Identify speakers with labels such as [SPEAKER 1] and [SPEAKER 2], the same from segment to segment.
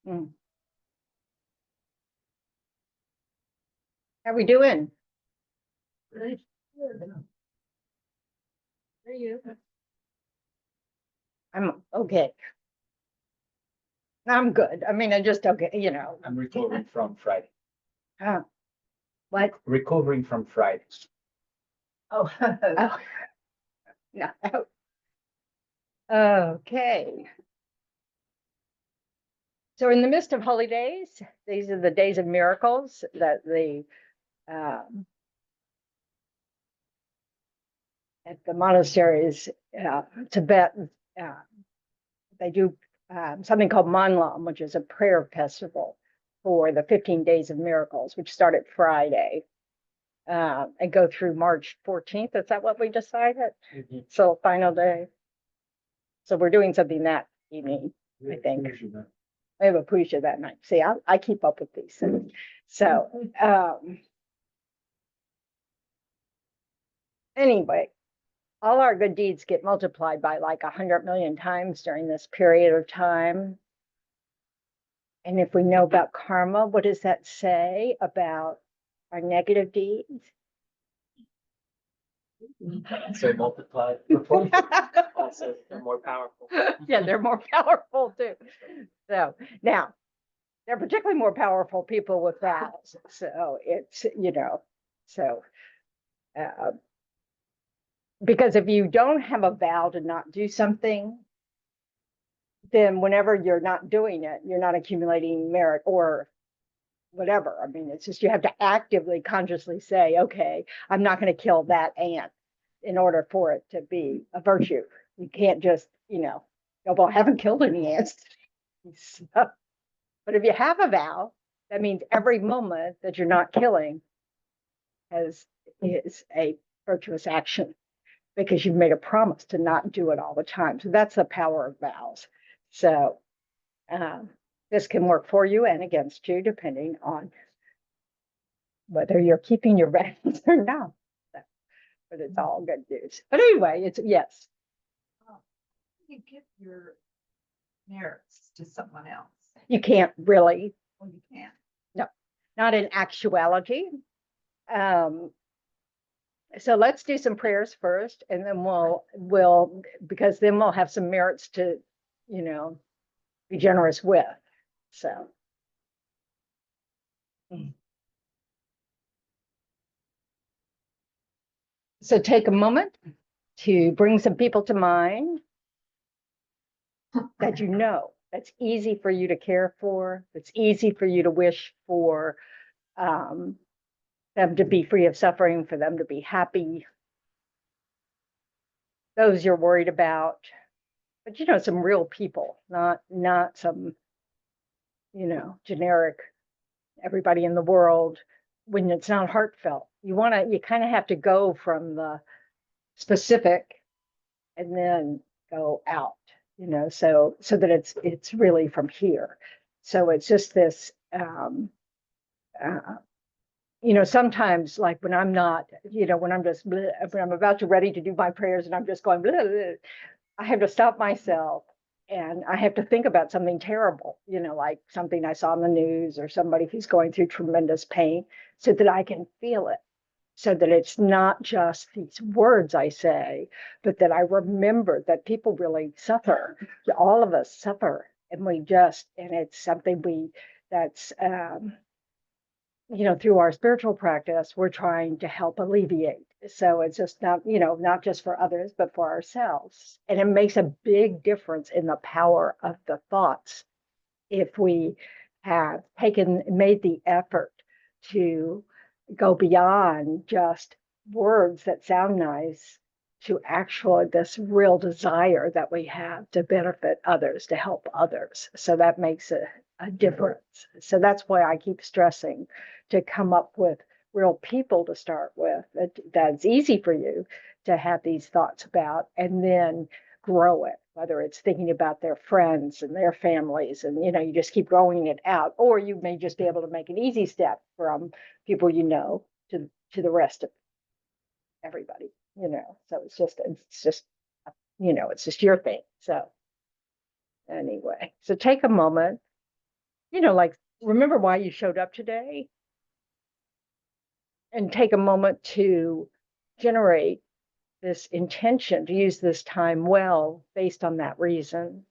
[SPEAKER 1] Mm. How we doing?
[SPEAKER 2] Good.
[SPEAKER 1] Are you? I'm okay. I'm good. I mean, I just okay,
[SPEAKER 2] I'm recovering from Friday.
[SPEAKER 1] Uh, what?
[SPEAKER 2] Recovering from Friday.
[SPEAKER 1] Oh, oh, no. Okay. So in the midst of holy days, these are the days of miracles that at the monasteries, Tibet, uh, they do something called Manlam, which is a prayer festival for the 15 days of miracles, which started Friday and go through March 14th. Is that what we decided?
[SPEAKER 2] Mhm.
[SPEAKER 1] So final day. So we're doing something that evening, I think. I have a puja that night. See, I keep up with these things. So anyway, all our good deeds get multiplied by like 100 million times during this period of time. And if we know about karma, what does that say about our negative deeds?
[SPEAKER 2] So multiplied. Also, they're more powerful.
[SPEAKER 1] Yeah, they're more powerful too. So now they're particularly more powerful people with vows. So it's, so because if you don't have a vow to not do something, then whenever you're not doing it, you're not accumulating merit or whatever. I mean, it's just you have to actively, consciously say, okay, I'm not going to kill that ant in order for it to be a virtue. You can't just, oh, well, I haven't killed any ants. So, but if you have a vow, that means every moment that you're not killing is a virtuous action because you've made a promise to not do it all the time. So that's the power of vows. So this can work for you and against you, depending on whether you're keeping your vows or not. So, but it's all good news. But anyway, it's yes.
[SPEAKER 3] You give your merits to someone else.
[SPEAKER 1] You can't really.
[SPEAKER 3] Well, you can't.
[SPEAKER 1] No, not in actuality. So let's do some prayers first, and then we'll because then we'll have some merits to, be generous with. So. So take a moment to bring some people to mind that that's easy for you to care for. It's easy for you to wish for them to be free of suffering, for them to be happy. Those you're worried about, but some real people, not some generic everybody in the world. When it's not heartfelt, you kind of have to go from the specific and then go out, so that it's really from here. So it's just this sometimes like when I'm not, when I'm just when I'm about to ready to do my prayers and I'm just going blah, blah, I have to stop myself and I have to think about something terrible, like something I saw in the news or somebody who's going through tremendous pain, so that I can feel it, so that it's not just these words I say, but that I remember that people really suffer. All of us suffer, and it's something that's, through our spiritual practice, we're trying to help alleviate. So it's just not just for others, but for ourselves. And it makes a big difference in the power of the thoughts if we have made the effort to go beyond just words that sound nice to actually this real desire that we have to benefit others, to help others. So that makes a difference. So that's why I keep stressing to come up with real people to start with. That's easy for you to have these thoughts about, and then grow it, whether it's thinking about their friends and their families, and you just keep growing it out, or you may just be able to make an easy step from people to the rest of everybody. So it's just it's just your thing. So anyway, so take a moment like, remember why you showed up today, and take a moment to generate this intention to use this time well based on that reason.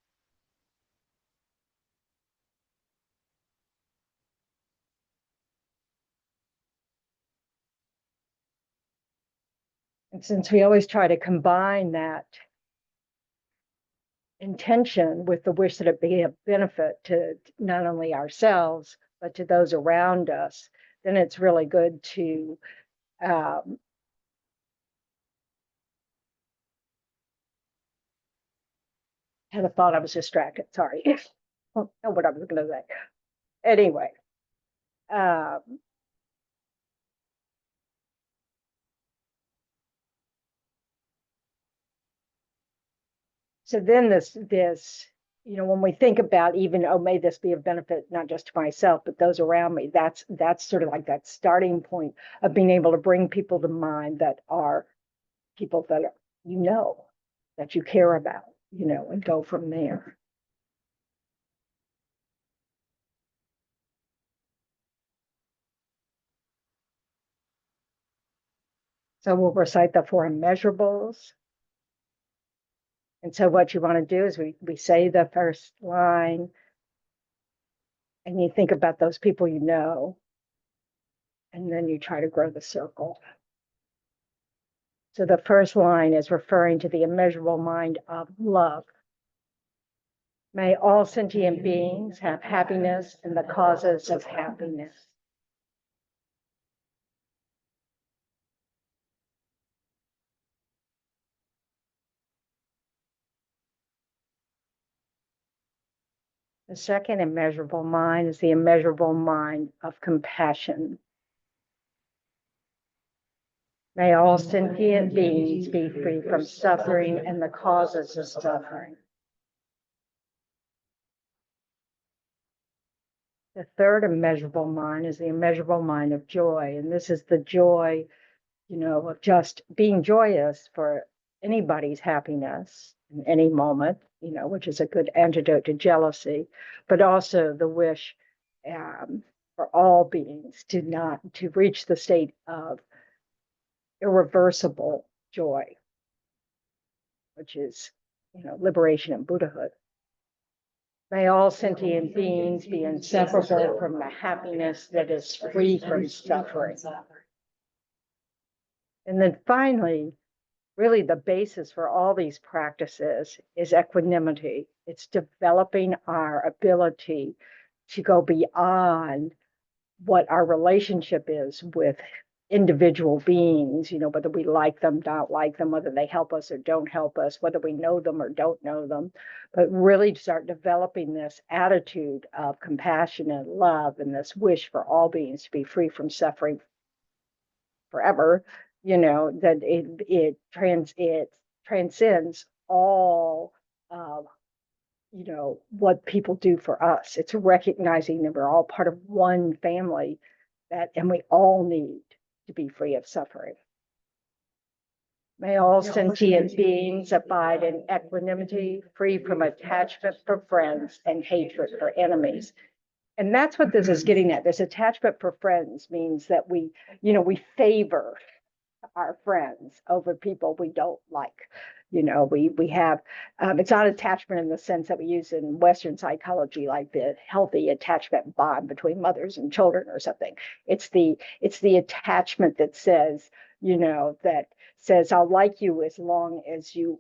[SPEAKER 1] And since we always try to combine that intention with the wish that it be a benefit to not only ourselves, but to those around us, then it's really good to had a thought, I was distracted. Sorry. I don't know what I was going to say. Anyway, um, so then this, when we think about even, oh, may this be of benefit not just to myself, but those around me, that's sort of like that starting point of being able to bring people to mind that are people that that you care about, and go from there. So we'll recite the four immeasurables. And so what you want to do is we say the first line, and you think about those people you know, and then you try to grow the circle. So the first line is referring to the immeasurable mind of love. May all sentient beings have happiness and the causes of happiness. The second immeasurable mind is the immeasurable mind of compassion. May all sentient beings be free from suffering and the causes of suffering. The third immeasurable mind is the immeasurable mind of joy. And this is the joy, of just being joyous for anybody's happiness in any moment, which is a good antidote to jealousy, but also the wish for all beings to reach the state of irreversible joy, which is, liberation and Buddhahood. May all sentient beings be inseparable from the happiness that is free from suffering. And then finally, really the basis for all these practices is equanimity. It's developing our ability to go beyond what our relationship is with individual beings, whether we like them, don't like them, whether they help us or don't help us, whether we know them or don't know them, but really start developing this attitude of compassion and love and this wish for all beings to be free from suffering forever, that it transcends all what people do for us. It's recognizing that we're all part of one family, and we all need to be free of suffering. May all sentient beings abide in equanimity, free from attachment for friends and hatred for enemies. And that's what this is getting at. This attachment for friends means that we favor our friends over people we don't like. We have, it's not attachment in the sense that we use in Western psychology, like the healthy attachment bond between mothers and children or something. It's the attachment that says, I'll like you as long as you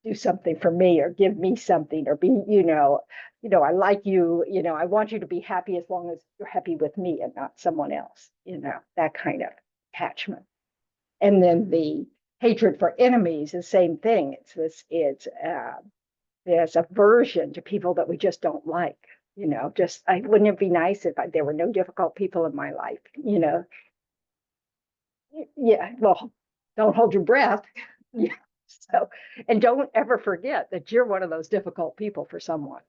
[SPEAKER 1] do something for me or give me something or be, I like you, I want you to be happy as long as you're happy with me and not someone else, that kind of attachment. And then the hatred for enemies, the same thing. It's this aversion to people that we just don't like. Wouldn't it be nice if there were no difficult people in my life? Yeah. Well, don't hold your breath. Yeah. So, and don't ever forget that you're one of those difficult people for someone.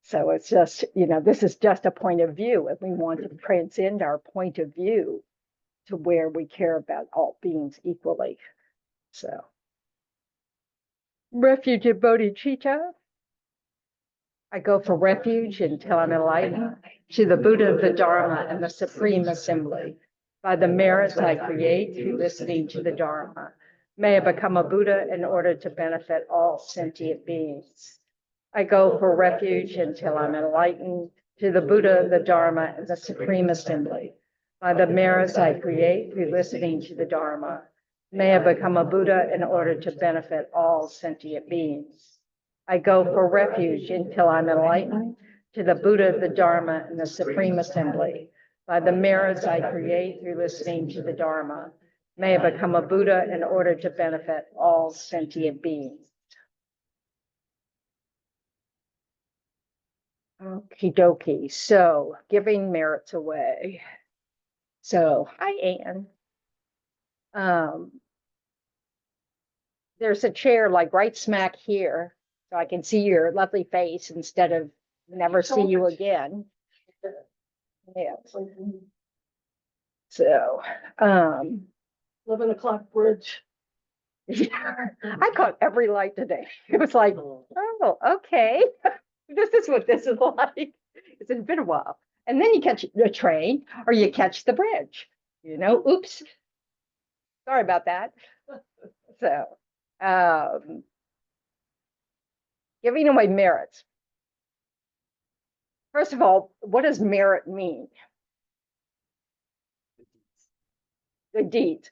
[SPEAKER 1] So it's just, this is just a point of view, and we want to transcend our point of view to where we care about all beings equally. So, refuge of bodhicitta. I go for refuge until I'm enlightened to the Buddha, the Dharma, and the Supreme Assembly. By the merits I create through listening to the Dharma, may I become a Buddha in order to benefit all sentient beings. I go for refuge until I'm enlightened to the Buddha, the Dharma, and the Supreme Assembly. By the merits I create through listening to the Dharma, may I become a Buddha in order to benefit all sentient beings. I go for refuge until I'm enlightened to the Buddha, the Dharma, and the Supreme Assembly. By the merits I create through listening to the Dharma, may I become a Buddha in order to benefit all sentient beings. Okie dokie. So giving merits away. So hi, Anne. There's a chair like right smack here, so I can see your lovely face instead of never see you again. Yeah. So,
[SPEAKER 4] 11 o'clock bridge.
[SPEAKER 1] I caught every light today. It was like, oh, okay. This is what this is like. It's been a while. And then you catch the train or you catch the bridge, oops. Sorry about that. So, giving away merits. First of all, what does merit mean? Good deeds.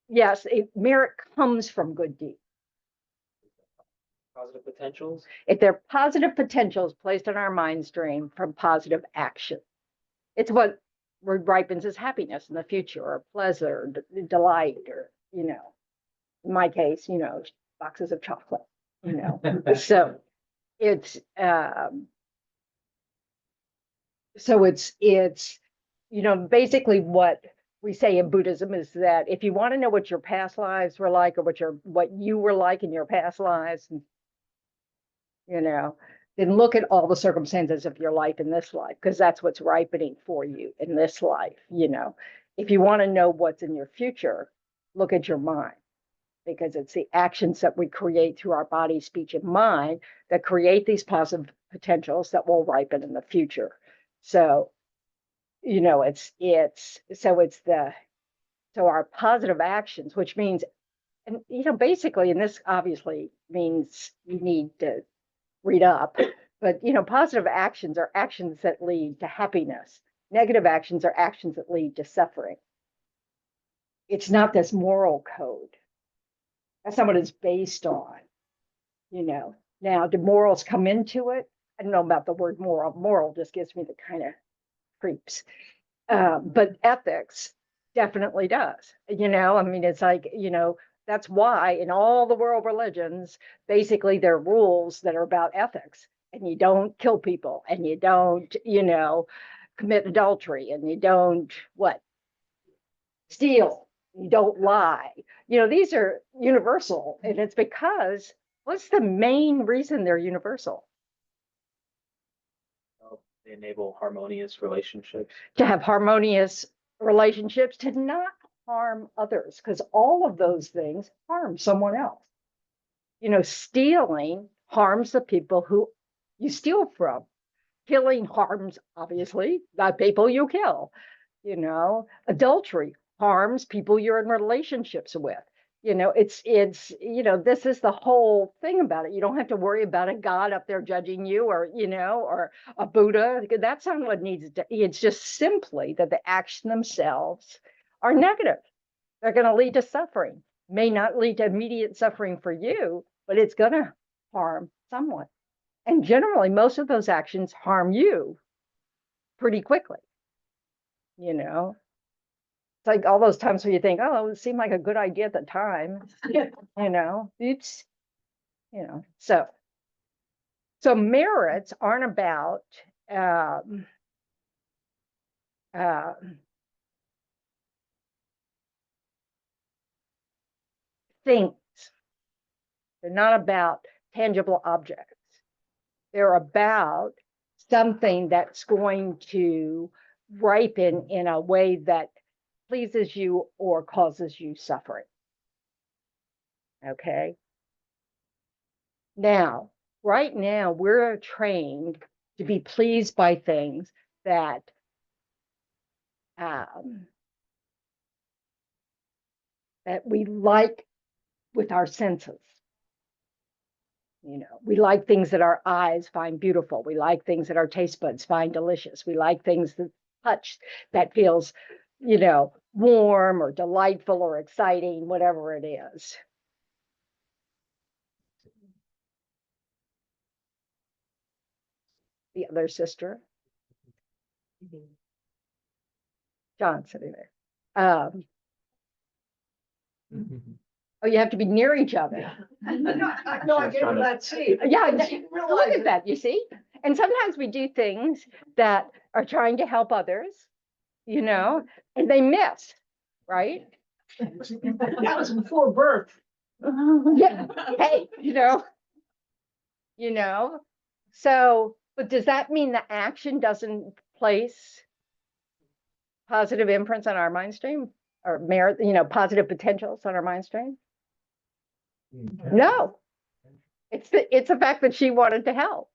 [SPEAKER 1] Yes, merit comes from good deeds.
[SPEAKER 2] Positive potentials.
[SPEAKER 1] If they're positive potentials placed in our mind stream from positive action, it's what ripens as happiness in the future, or pleasure, or delight, or in my case, boxes of chocolate. So it's basically what we say in Buddhism is that if you want to know what your past lives were like, or what you were like in your past lives, then look at all the circumstances of your life in this life, because that's what's ripening for you in this life. If you want to know what's in your future, look at your mind, because it's the actions that we create through our body, speech, and mind that create these positive potentials that will ripen in the future. So, so our positive actions, which means, and basically, and this obviously means you need to read up, but positive actions are actions that lead to happiness. Negative actions are actions that lead to suffering. It's not this moral code. That's not what it's based on. Now, do morals come into it? I don't know about the word moral. Moral just gives me the kind of creeps. But ethics definitely does. It's like, that's why in all the world religions, basically there are rules that are about ethics, and you don't kill people, and you don't, commit adultery, and you don't steal, you don't lie. These are universal, and it's because what's the main reason they're universal?
[SPEAKER 2] They enable harmonious relationships.
[SPEAKER 1] To have harmonious relationships, to not harm others, because all of those things harm someone else. Stealing harms the people who you steal from. Killing harms, obviously, the people you kill. Adultery harms people you're in relationships with. This is the whole thing about it. You don't have to worry about a God up there judging you, or a Buddha. That's not what needs to. It's just simply that the action themselves are negative. They're going to lead to suffering. May not lead to immediate suffering for you, but it's going to harm someone. And generally, most of those actions harm you pretty quickly. It's like all those times where you think, oh, it seemed like a good idea at the time. Oops. So merits aren't about things. They're not about tangible objects. They're about something that's going to ripen in a way that pleases you or causes you suffering. Okay. Now, right now we're trained to be pleased by things that that we like with our senses. You know, we like things that our eyes find beautiful. We like things that our taste buds find delicious. We like things that touch that feels, you know, warm or delightful or exciting, whatever it is. The other sister, John, sitting there. Oh, you have to be near each other.
[SPEAKER 3] No, I gave her that seat.
[SPEAKER 1] Yeah,
[SPEAKER 3] I
[SPEAKER 1] look
[SPEAKER 3] didn't realize
[SPEAKER 1] at
[SPEAKER 3] it.
[SPEAKER 1] that, you see? And sometimes we do things that are trying to help others, you know, and they miss, right?
[SPEAKER 3] That was before birth.
[SPEAKER 1] Yeah, hey, you know. So, but does that mean the action doesn't place positive imprints on our mind stream or merit, you know, positive potentials on our mind stream? No, it's the fact that she wanted to help.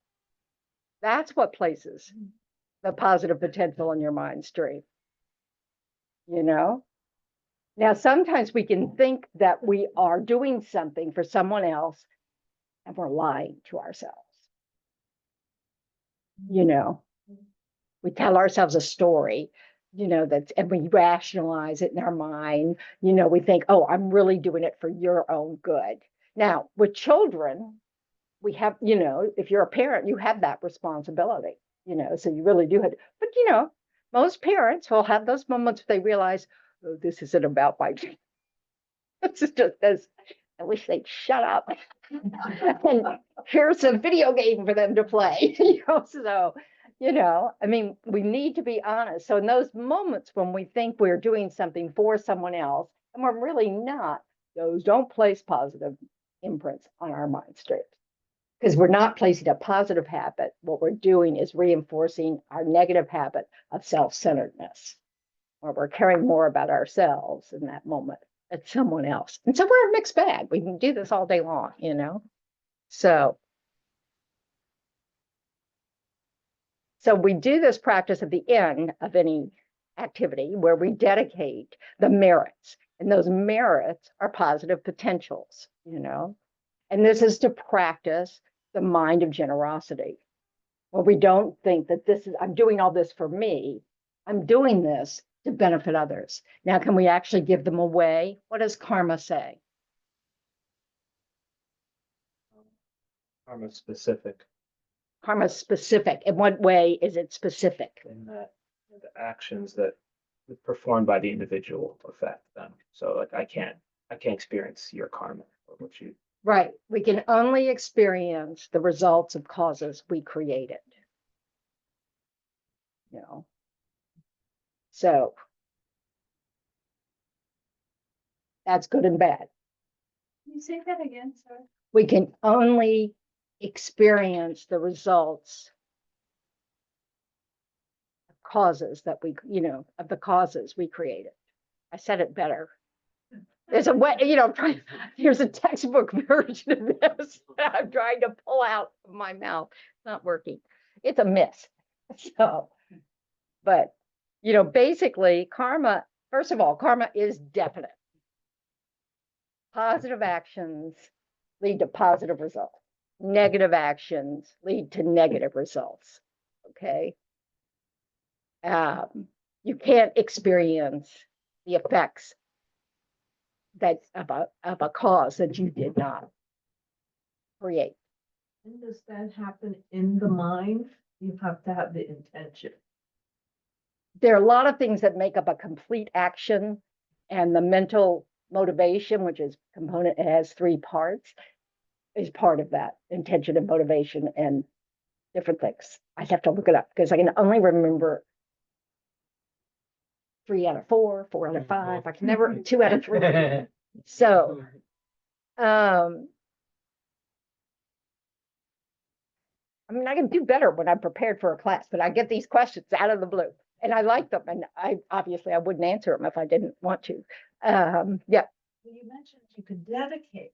[SPEAKER 1] That's what places the positive potential in your mind stream, you know? Now, sometimes we can think that we are doing something for someone else and we're lying to ourselves. You know, we tell ourselves a story, you know, and we rationalize it in our mind. You know, we think, oh, I'm really doing it for your own good. Now, with children, we have, you know, if you're a parent, you have that responsibility, you know, so you really do have, but you know, most parents will have those moments where they realize, oh, this isn't about my children. This is just this. I wish they'd shut up. And here's a video game for them to play. You know, so, you know, I mean, we need to be honest. So in those moments when we think we're doing something for someone else, and we're really not, those don't place positive imprints on our mind stream. Because we're not placing a positive habit. What we're doing is reinforcing our negative habit of self-centeredness, where we're caring more about ourselves in that moment than someone else. And so we're a mixed bag. We can do this all day long, you know? So we do this practice at the end of any activity where we dedicate the merits. And those merits are positive potentials, you know? And this is to practice the mind of generosity, where we don't think that I'm doing all this for me. I'm doing this to benefit others. Now, can we actually give them away? What does karma say?
[SPEAKER 2] Karma specific
[SPEAKER 1] Karma specific. In what way is it specific?
[SPEAKER 2] in that the actions that performed by the individual affect them. So like I can't experience your karma or what you.
[SPEAKER 1] Right. We can only experience the results of causes we created. You know. So that's good and bad.
[SPEAKER 3] Can you say that again, sir?
[SPEAKER 1] We can only experience the results of causes that we, you know, of the causes we created. I said it better. There's a way, you know, here's a textbook version of this that I'm trying to pull out of my mouth. It's not working. It's a miss. So, but, you know, basically karma, first of all, karma is definite. Positive actions lead to positive results. Negative actions lead to negative results. Okay. You can't experience the effects that of a cause that you did not create.
[SPEAKER 3] And does that happen in the mind? You have to have the intention.
[SPEAKER 1] There are a lot of things that make up a complete action, and the mental motivation, which is component, it has 3 parts, is part of that intention and motivation and different things. I have to look it up because I can only remember 3 out of 4, 4 out of 5. I can never 2 out of 3. So, I mean, I can do better when I'm prepared for a class, but I get these questions out of the blue and I like them. And I wouldn't answer them if I didn't want to. Yeah.
[SPEAKER 3] Well, you mentioned you could dedicate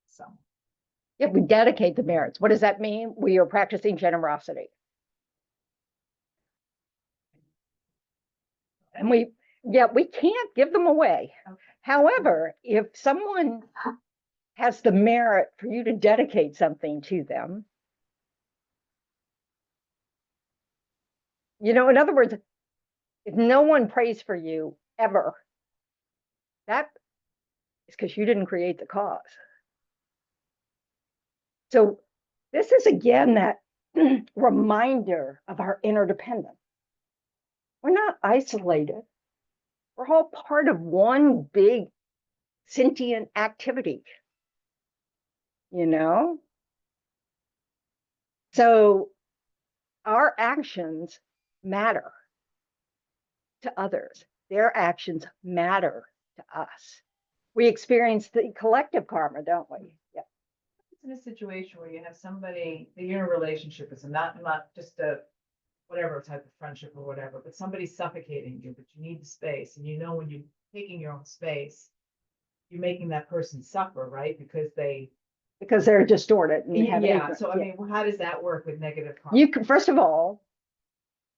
[SPEAKER 3] some.
[SPEAKER 1] Yeah, we dedicate the merits. What does that mean? We are practicing generosity. And we can't give them away.
[SPEAKER 3] Okay.
[SPEAKER 1] However, if someone has the merit for you to dedicate something to them, in other words, if no one prays for you ever, that is because you didn't create the cause. So this is again that reminder of our interdependence. We're not isolated. We're all part of one big sentient activity, So our actions matter to others. Their actions matter to us. We experience the collective karma, don't we? Yeah.
[SPEAKER 3] In a situation where you have somebody that you're in a relationship with, and not just a whatever type of friendship or whatever, but somebody's suffocating you, but you need the space, and when you're taking your own space, you're making that person suffer, right? Because
[SPEAKER 1] they're distorted and have
[SPEAKER 3] yeah. So I mean, how does that work with negative karma?
[SPEAKER 1] You can, first of all,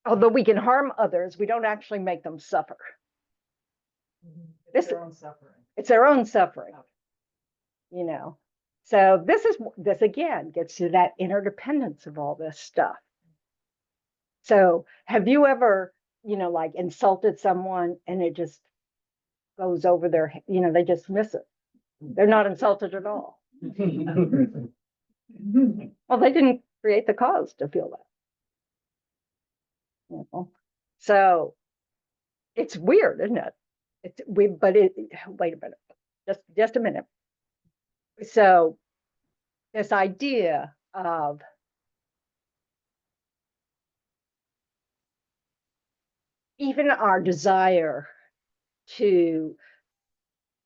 [SPEAKER 1] although we can harm others, we don't actually make them suffer.
[SPEAKER 3] It's their own suffering.
[SPEAKER 1] It's their own suffering.
[SPEAKER 3] Okay.
[SPEAKER 1] So this again gets to that interdependence of all this stuff. So have you ever, like insulted someone and it just goes over their, they just miss it. They're not insulted at all. Well, they didn't create the cause to feel that. So it's weird, isn't it? Wait a minute, just a minute. So this idea of even our desire to,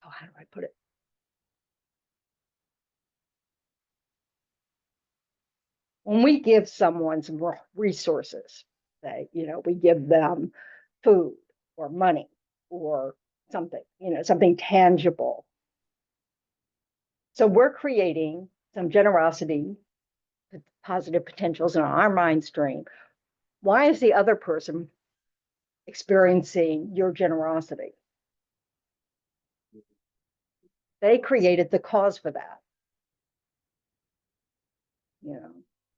[SPEAKER 1] how do I put it? When we give someone some resources, say, we give them food or money or something, something tangible. So we're creating some generosity, positive potentials in our mind stream. Why is the other person experiencing your generosity? They created the cause for that.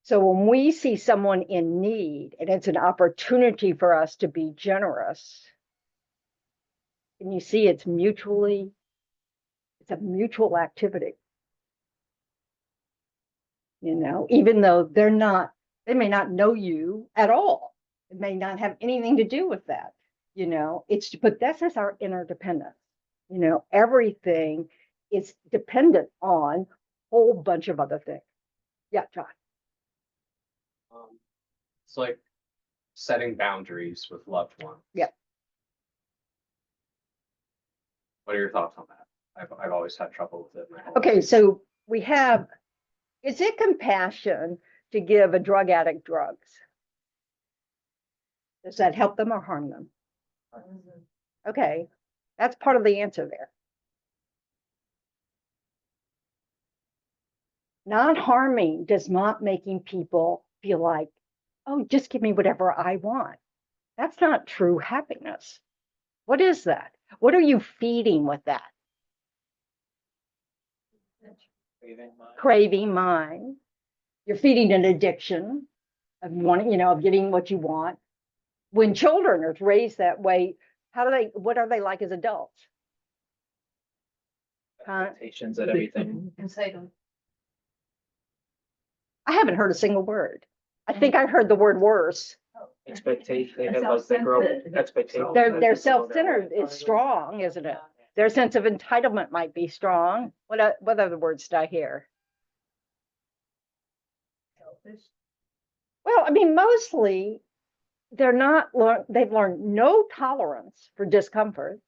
[SPEAKER 1] So when we see someone in need and it's an opportunity for us to be generous, and you see it's a mutual activity. Even though they may not know you at all. It may not have anything to do with that. But this is our interdependence. Everything is dependent on a whole bunch of other things. Yeah, John.
[SPEAKER 4] It's like setting boundaries with loved ones.
[SPEAKER 1] Yeah.
[SPEAKER 4] What are your thoughts on that? I've always had trouble with it.
[SPEAKER 1] Okay, so is it compassion to give a drug addict drugs? Does that help them or harm them? Okay, that's part of the answer there. Not harming does not making people feel like, oh, just give me whatever I want. That's not true happiness. What is that? What are you feeding with that? Craving mind. You're feeding an addiction of wanting, of getting what you want. When children are raised that way, what are they like as adults?
[SPEAKER 2] Expectations at everything.
[SPEAKER 1] I haven't heard a single word. I think I heard the word worse.
[SPEAKER 2] Expectation. They have like the girl expectation.
[SPEAKER 1] Their self-centered is strong, isn't it? Their sense of entitlement might be strong. What other words did I hear?
[SPEAKER 3] Selfish.
[SPEAKER 1] Well, I mean, mostly they've learned no tolerance for discomfort.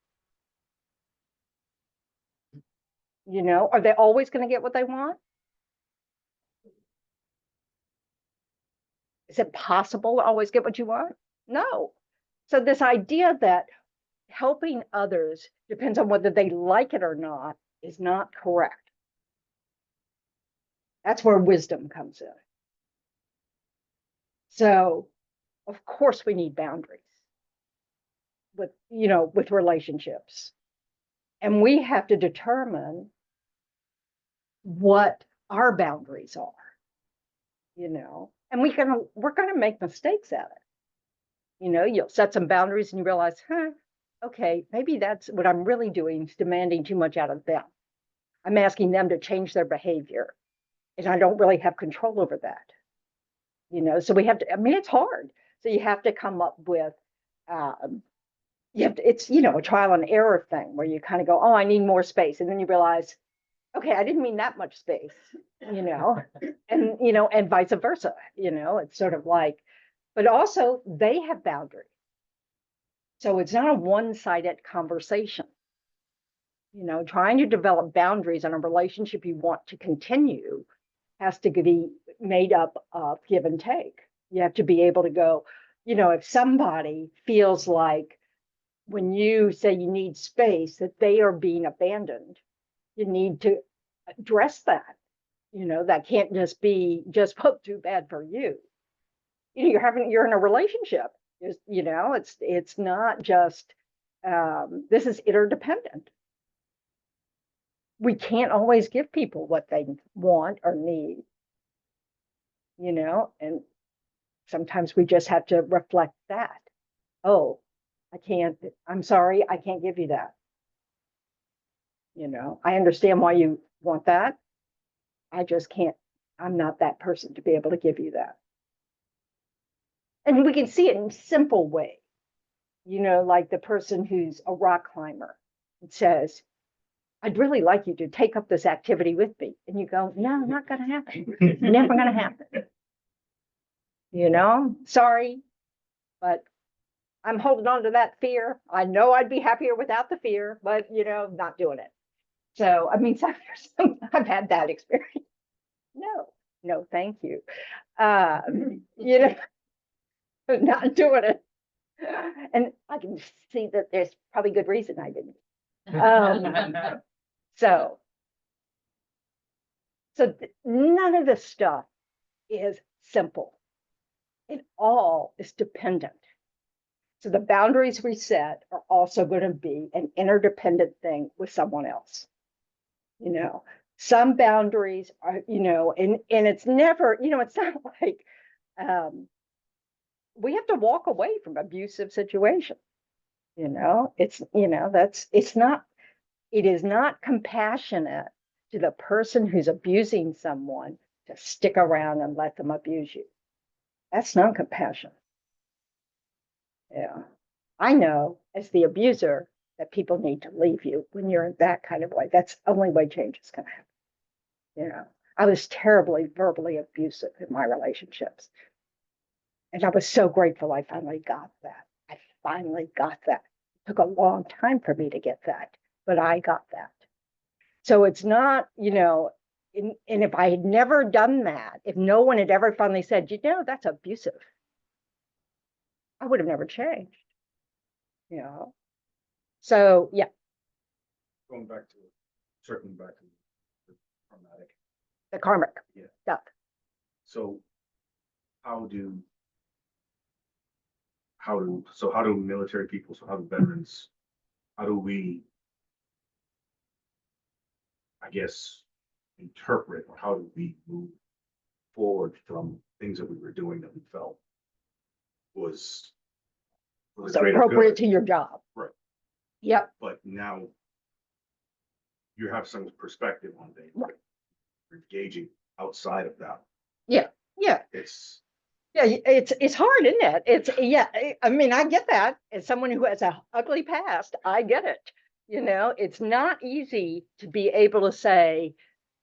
[SPEAKER 1] Are they always going to get what they want? Is it possible to always get what you want? No. So this idea that helping others depends on whether they like it or not is not correct. That's where wisdom comes in. So, of course, we need boundaries with, with relationships. And we have to determine what our boundaries are, and we're gonna make mistakes at it. You'll set some boundaries and you realize, okay, maybe that's what I'm really doing is demanding too much out of them. I'm asking them to change their behavior, and I don't really have control over that. So we have to, it's hard. So you have to come up with, it's, a trial and error thing where you kind of go, oh, I need more space. And then you realize, okay, I didn't mean that much space, and vice versa, it's sort of like, but also they have boundaries. So it's not a one-sided conversation. Trying to develop boundaries in a relationship you want to continue has to be made up of give and take. You have to be able to go, if somebody feels like when you say you need space, that they are being abandoned, you need to address that. That can't just be just too bad for you. You're in a relationship. It's not just this is interdependent. We can't always give people what they want or need, and sometimes we just have to reflect that. Oh, I'm sorry, I can't give you that. I understand why you want that. I just can't, I'm not that person to be able to give you that. And we can see it in simple ways, like the person who's a rock climber and says, I'd really like you to take up this activity with me. And you go, no, not going to happen. Never going to happen. Sorry, but I'm holding on to that fear. I know I'd be happier without the fear, but, not doing it. So, I've had that experience. No, thank you. Not doing it. And I can see that there's probably good reason I didn't. So none of this stuff is simple. It all is dependent. So the boundaries we set are also going to be an interdependent thing with someone else. Some boundaries are, and it's never, it's not like we have to walk away from abusive situations. It is not compassionate to the person who's abusing someone to stick around and let them abuse you. That's not compassion. Yeah. I know as the abuser that people need to leave you when you're in that kind of way. That's the only way change is going to happen. I was terribly verbally abusive in my relationships. And I was so grateful I finally got that. I finally got that. It took a long time for me to get that, but I got that. So it's not, and if I had never done that, if no one had ever finally said, that's abusive, I would have never changed. So yeah.
[SPEAKER 5] Circling back to the karmatic.
[SPEAKER 1] The karmic stuff.
[SPEAKER 5] So how do military people, so how do veterans, how do we, I guess, interpret, or how do we move forward from things that we were doing that we felt was
[SPEAKER 1] appropriate to your job.
[SPEAKER 5] Right.
[SPEAKER 1] Yep.
[SPEAKER 5] But now you have some perspective on things.
[SPEAKER 1] Right.
[SPEAKER 5] You're engaging outside of that.
[SPEAKER 1] Yeah. It's hard, isn't it? I get that. As someone who has an ugly past, I get it. It's not easy to be able to say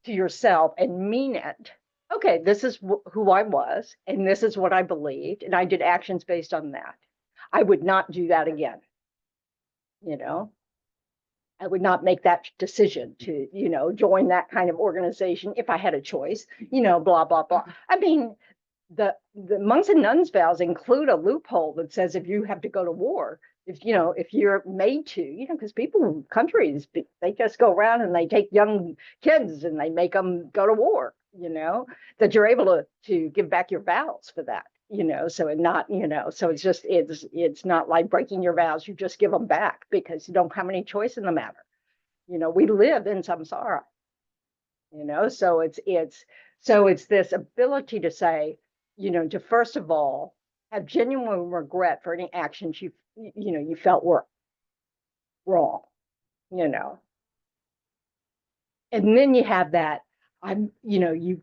[SPEAKER 1] to yourself and mean it. Okay, this is who I was, and this is what I believed, and I did actions based on that. I would not do that again. I would not make that decision to, join that kind of organization if I had a choice, blah, blah, blah. I mean, the monks and nuns vows include a loophole that says if you have to go to war, if you're made to, because countries, they just go around and they take young kids and they make them go to war. that you're able to give back your vows for that, so and not, so it's not like breaking your vows, you just give them back because you don't have any choice in the matter. We live in samsara, so it's this ability to say, to first of all have genuine regret for any actions you felt were wrong, you know. And then you have that, you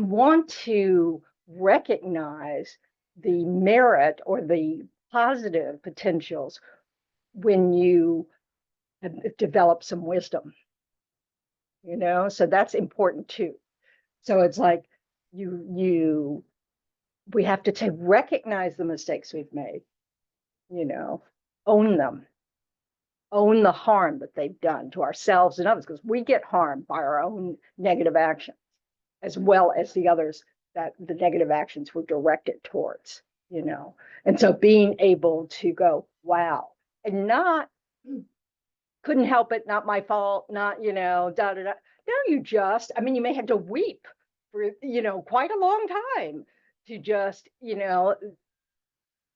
[SPEAKER 1] want to recognize the merit or the positive potentials when you have developed some wisdom, so that's important too. So it's like we have to recognize the mistakes we've made, own them, own the harm that they've done to ourselves and others, because we get harmed by our own negative actions, as well as the others that the negative actions were directed towards, And so being able to go, wow, and not, couldn't help it, not my fault, not, da, da, da. No, you may have to weep for, quite a long time to just,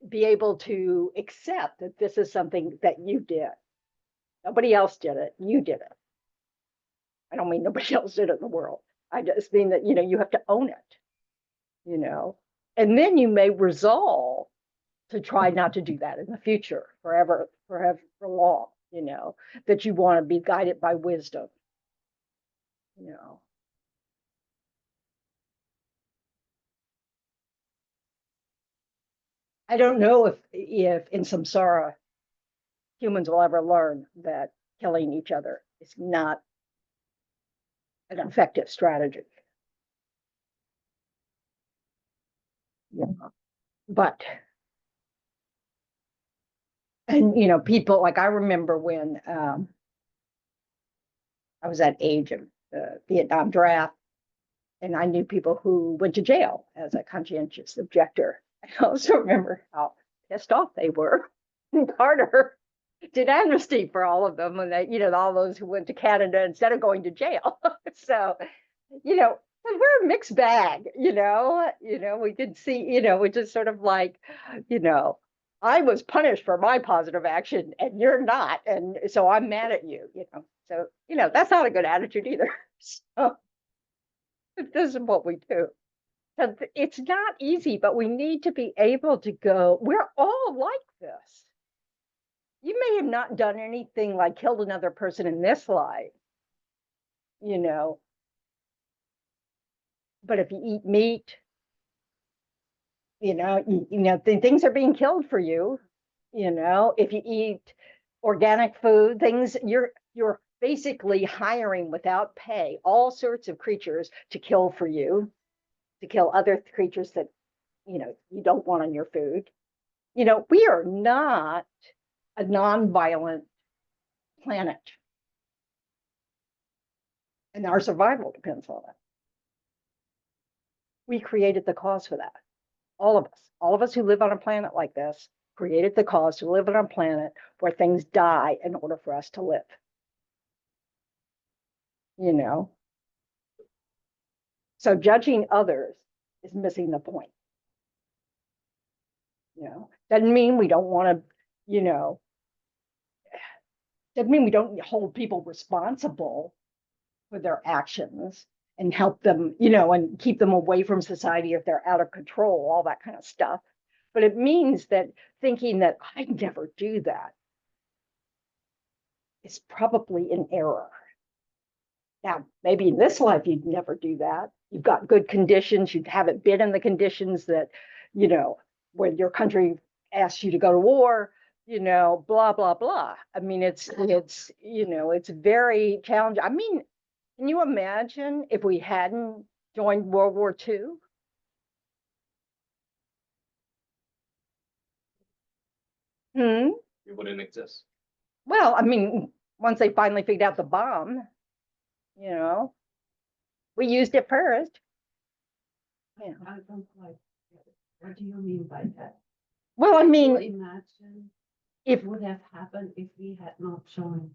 [SPEAKER 1] be able to accept that this is something that you did. Nobody else did it. You did it. I don't mean nobody else did it in the world. I just mean that, you have to own it, and then you may resolve to try not to do that in the future forever, for long, that you want to be guided by wisdom, I don't know if in samsara humans will ever learn that killing each other is not an effective strategy. But, and people, like I remember when I was that age of the Vietnam draft, and I knew people who went to jail as a conscientious objector. I also remember how pissed off they were. Carter did amnesty for all of them, and they, all those who went to Canada instead of going to jail. So, we're a mixed bag, we did see, we just sort of like, I was punished for my positive action and you're not. And so I'm mad at you, so, that's not a good attitude either. So this is what we do. So it's not easy, but we need to be able to go, we're all like this. You may have not done anything like killed another person in this life, but if you eat meat, things are being killed for you. If you eat organic food, things you're basically hiring without pay all sorts of creatures to kill for you, to kill other creatures that you don't want on your food. We are not a non-violent planet, and our survival depends on it. We created the cause for that. All of us who live on a planet like this created the cause to live on a planet where things die in order for us to live. So judging others is missing the point. Doesn't mean we don't want to, doesn't mean we don't hold people responsible for their actions and help them, and keep them away from society if they're out of control, all that kind of stuff. But it means that thinking that I'd never do that is probably an error. Now, maybe in this life, you'd never do that. You've got good conditions. You haven't been in the conditions that, when your country asks you to go to war, blah, blah, blah. I mean, it's very challenging. I mean, can you imagine if we hadn't joined World War II?
[SPEAKER 4] It wouldn't exist.
[SPEAKER 1] Well, I mean, once they finally figured out the bomb, we used it first. Yeah.
[SPEAKER 6] I don't quite get it. What do you mean by that?
[SPEAKER 1] Well, I
[SPEAKER 6] Can you
[SPEAKER 1] mean,
[SPEAKER 6] imagine
[SPEAKER 1] if
[SPEAKER 6] what would have happened if we had not joined?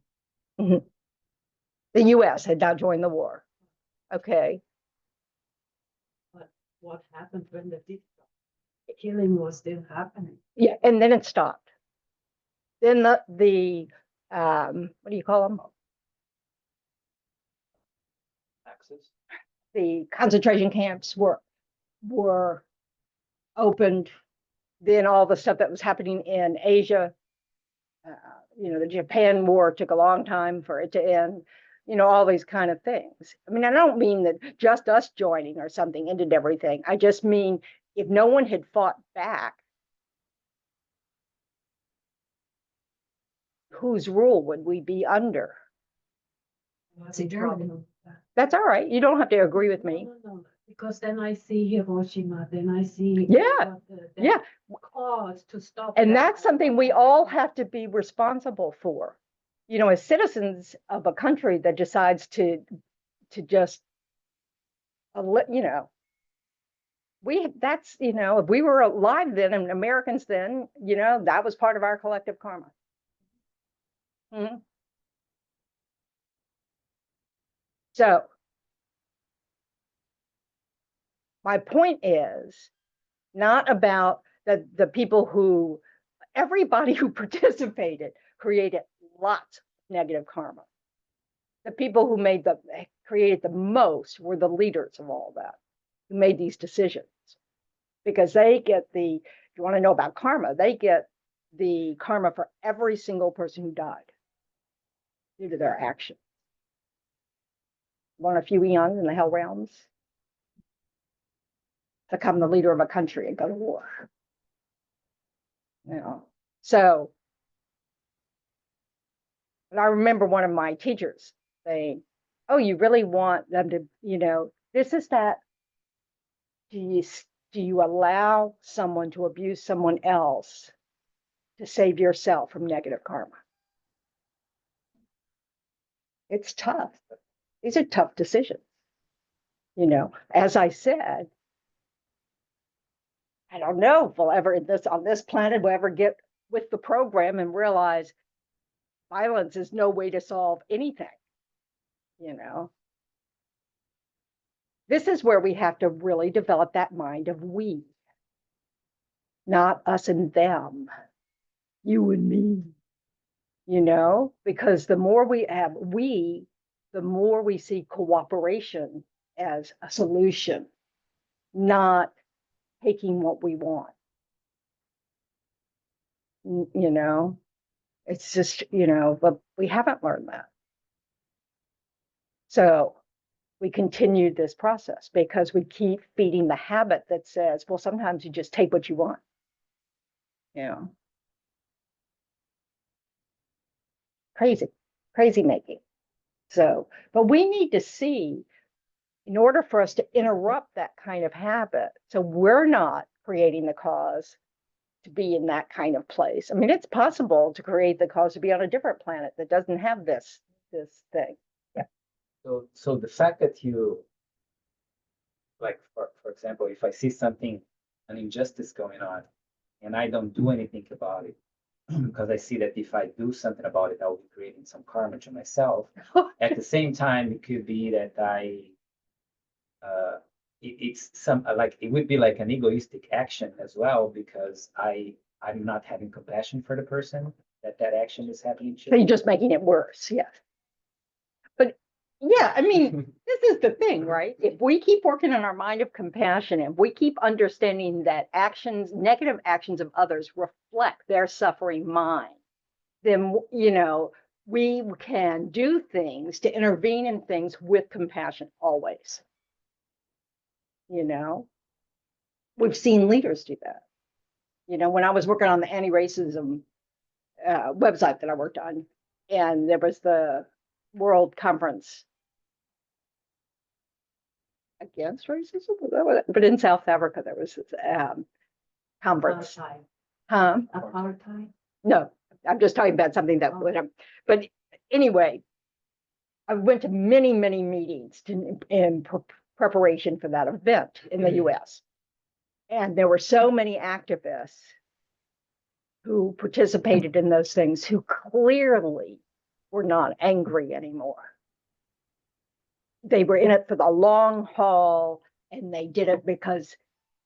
[SPEAKER 1] the US had not joined the war. Okay,
[SPEAKER 6] What happened when the killing was still happening?
[SPEAKER 1] yeah, and then it stopped. Then the what do you call them?
[SPEAKER 2] Axis.
[SPEAKER 1] The concentration camps were opened. Then all the stuff that was happening in Asia, the Japan war took a long time for it to end. All these kind of things. I mean, I don't mean that just us joining or something ended everything. I just mean if no one had fought back, whose rule would we be under?
[SPEAKER 6] What's the problem?
[SPEAKER 1] That's all right. You don't have to agree with me.
[SPEAKER 6] No, because then I see Hiroshima, then I see.
[SPEAKER 1] Yeah, yeah.
[SPEAKER 6] Cause to stop.
[SPEAKER 1] And that's something we all have to be responsible for. As citizens of a country that decides to just, if we were alive then and Americans then, that was part of our collective karma. Mhm. So my point is not about the people everybody who participated created lots of negative karma. The people who created the most were the leaders of all that, who made these decisions. Because they get you want to know about karma, they get the karma for every single person who died due to their action. Want a few eons in the hell realms? Become the leader of a country and go to war. So, but I remember one of my teachers saying, "Oh, you really want them to, this is that. Do you allow someone to abuse someone else to save yourself from negative karma?" It's tough. These are tough decisions. As I said, I don't know if we'll ever on this planet we'll ever get with the program and realize violence is no way to solve anything. This is where we have to really develop that mind of we, not us and them, you and me. Because the more we have the more we see cooperation as a solution, not taking what we want. It's just, but we haven't learned that. So we continued this process because we keep feeding the habit that says, well, sometimes you just take what you want. Crazy making. So, but we need to see, in order for us to interrupt that kind of habit, so we're not creating the cause to be in that kind of place. I mean, it's possible to create the cause to be on a different planet that doesn't have this thing. Yeah.
[SPEAKER 7] So the fact that you, like, for example, if I see something, an injustice going on, and I don't do anything about it, because I see that if I do something about it, I will be creating some karma to myself. At the same time, it could be that it's some like it would be like an egoistic action as well, because I'm not having compassion for the person that action is happening
[SPEAKER 1] So you're
[SPEAKER 7] to.
[SPEAKER 1] just making it worse. Yeah. But yeah, I mean, this is the thing, right? If we keep working on our mind of compassion and we keep understanding that negative actions of others reflect their suffering mind, then, we can do things to intervene in things with compassion always. We've seen leaders do that. When I was working on the anti-racism website that I worked on, and there was the World Conference against racism, but in South Africa there was this conference.
[SPEAKER 6] Apartheid.
[SPEAKER 1] No, I'm just talking about something that would have. But anyway, I went to many meetings in preparation for that event in the U.S. And there were so many activists who participated in those things who clearly were not angry anymore. they were in it for the long haul, and they did it because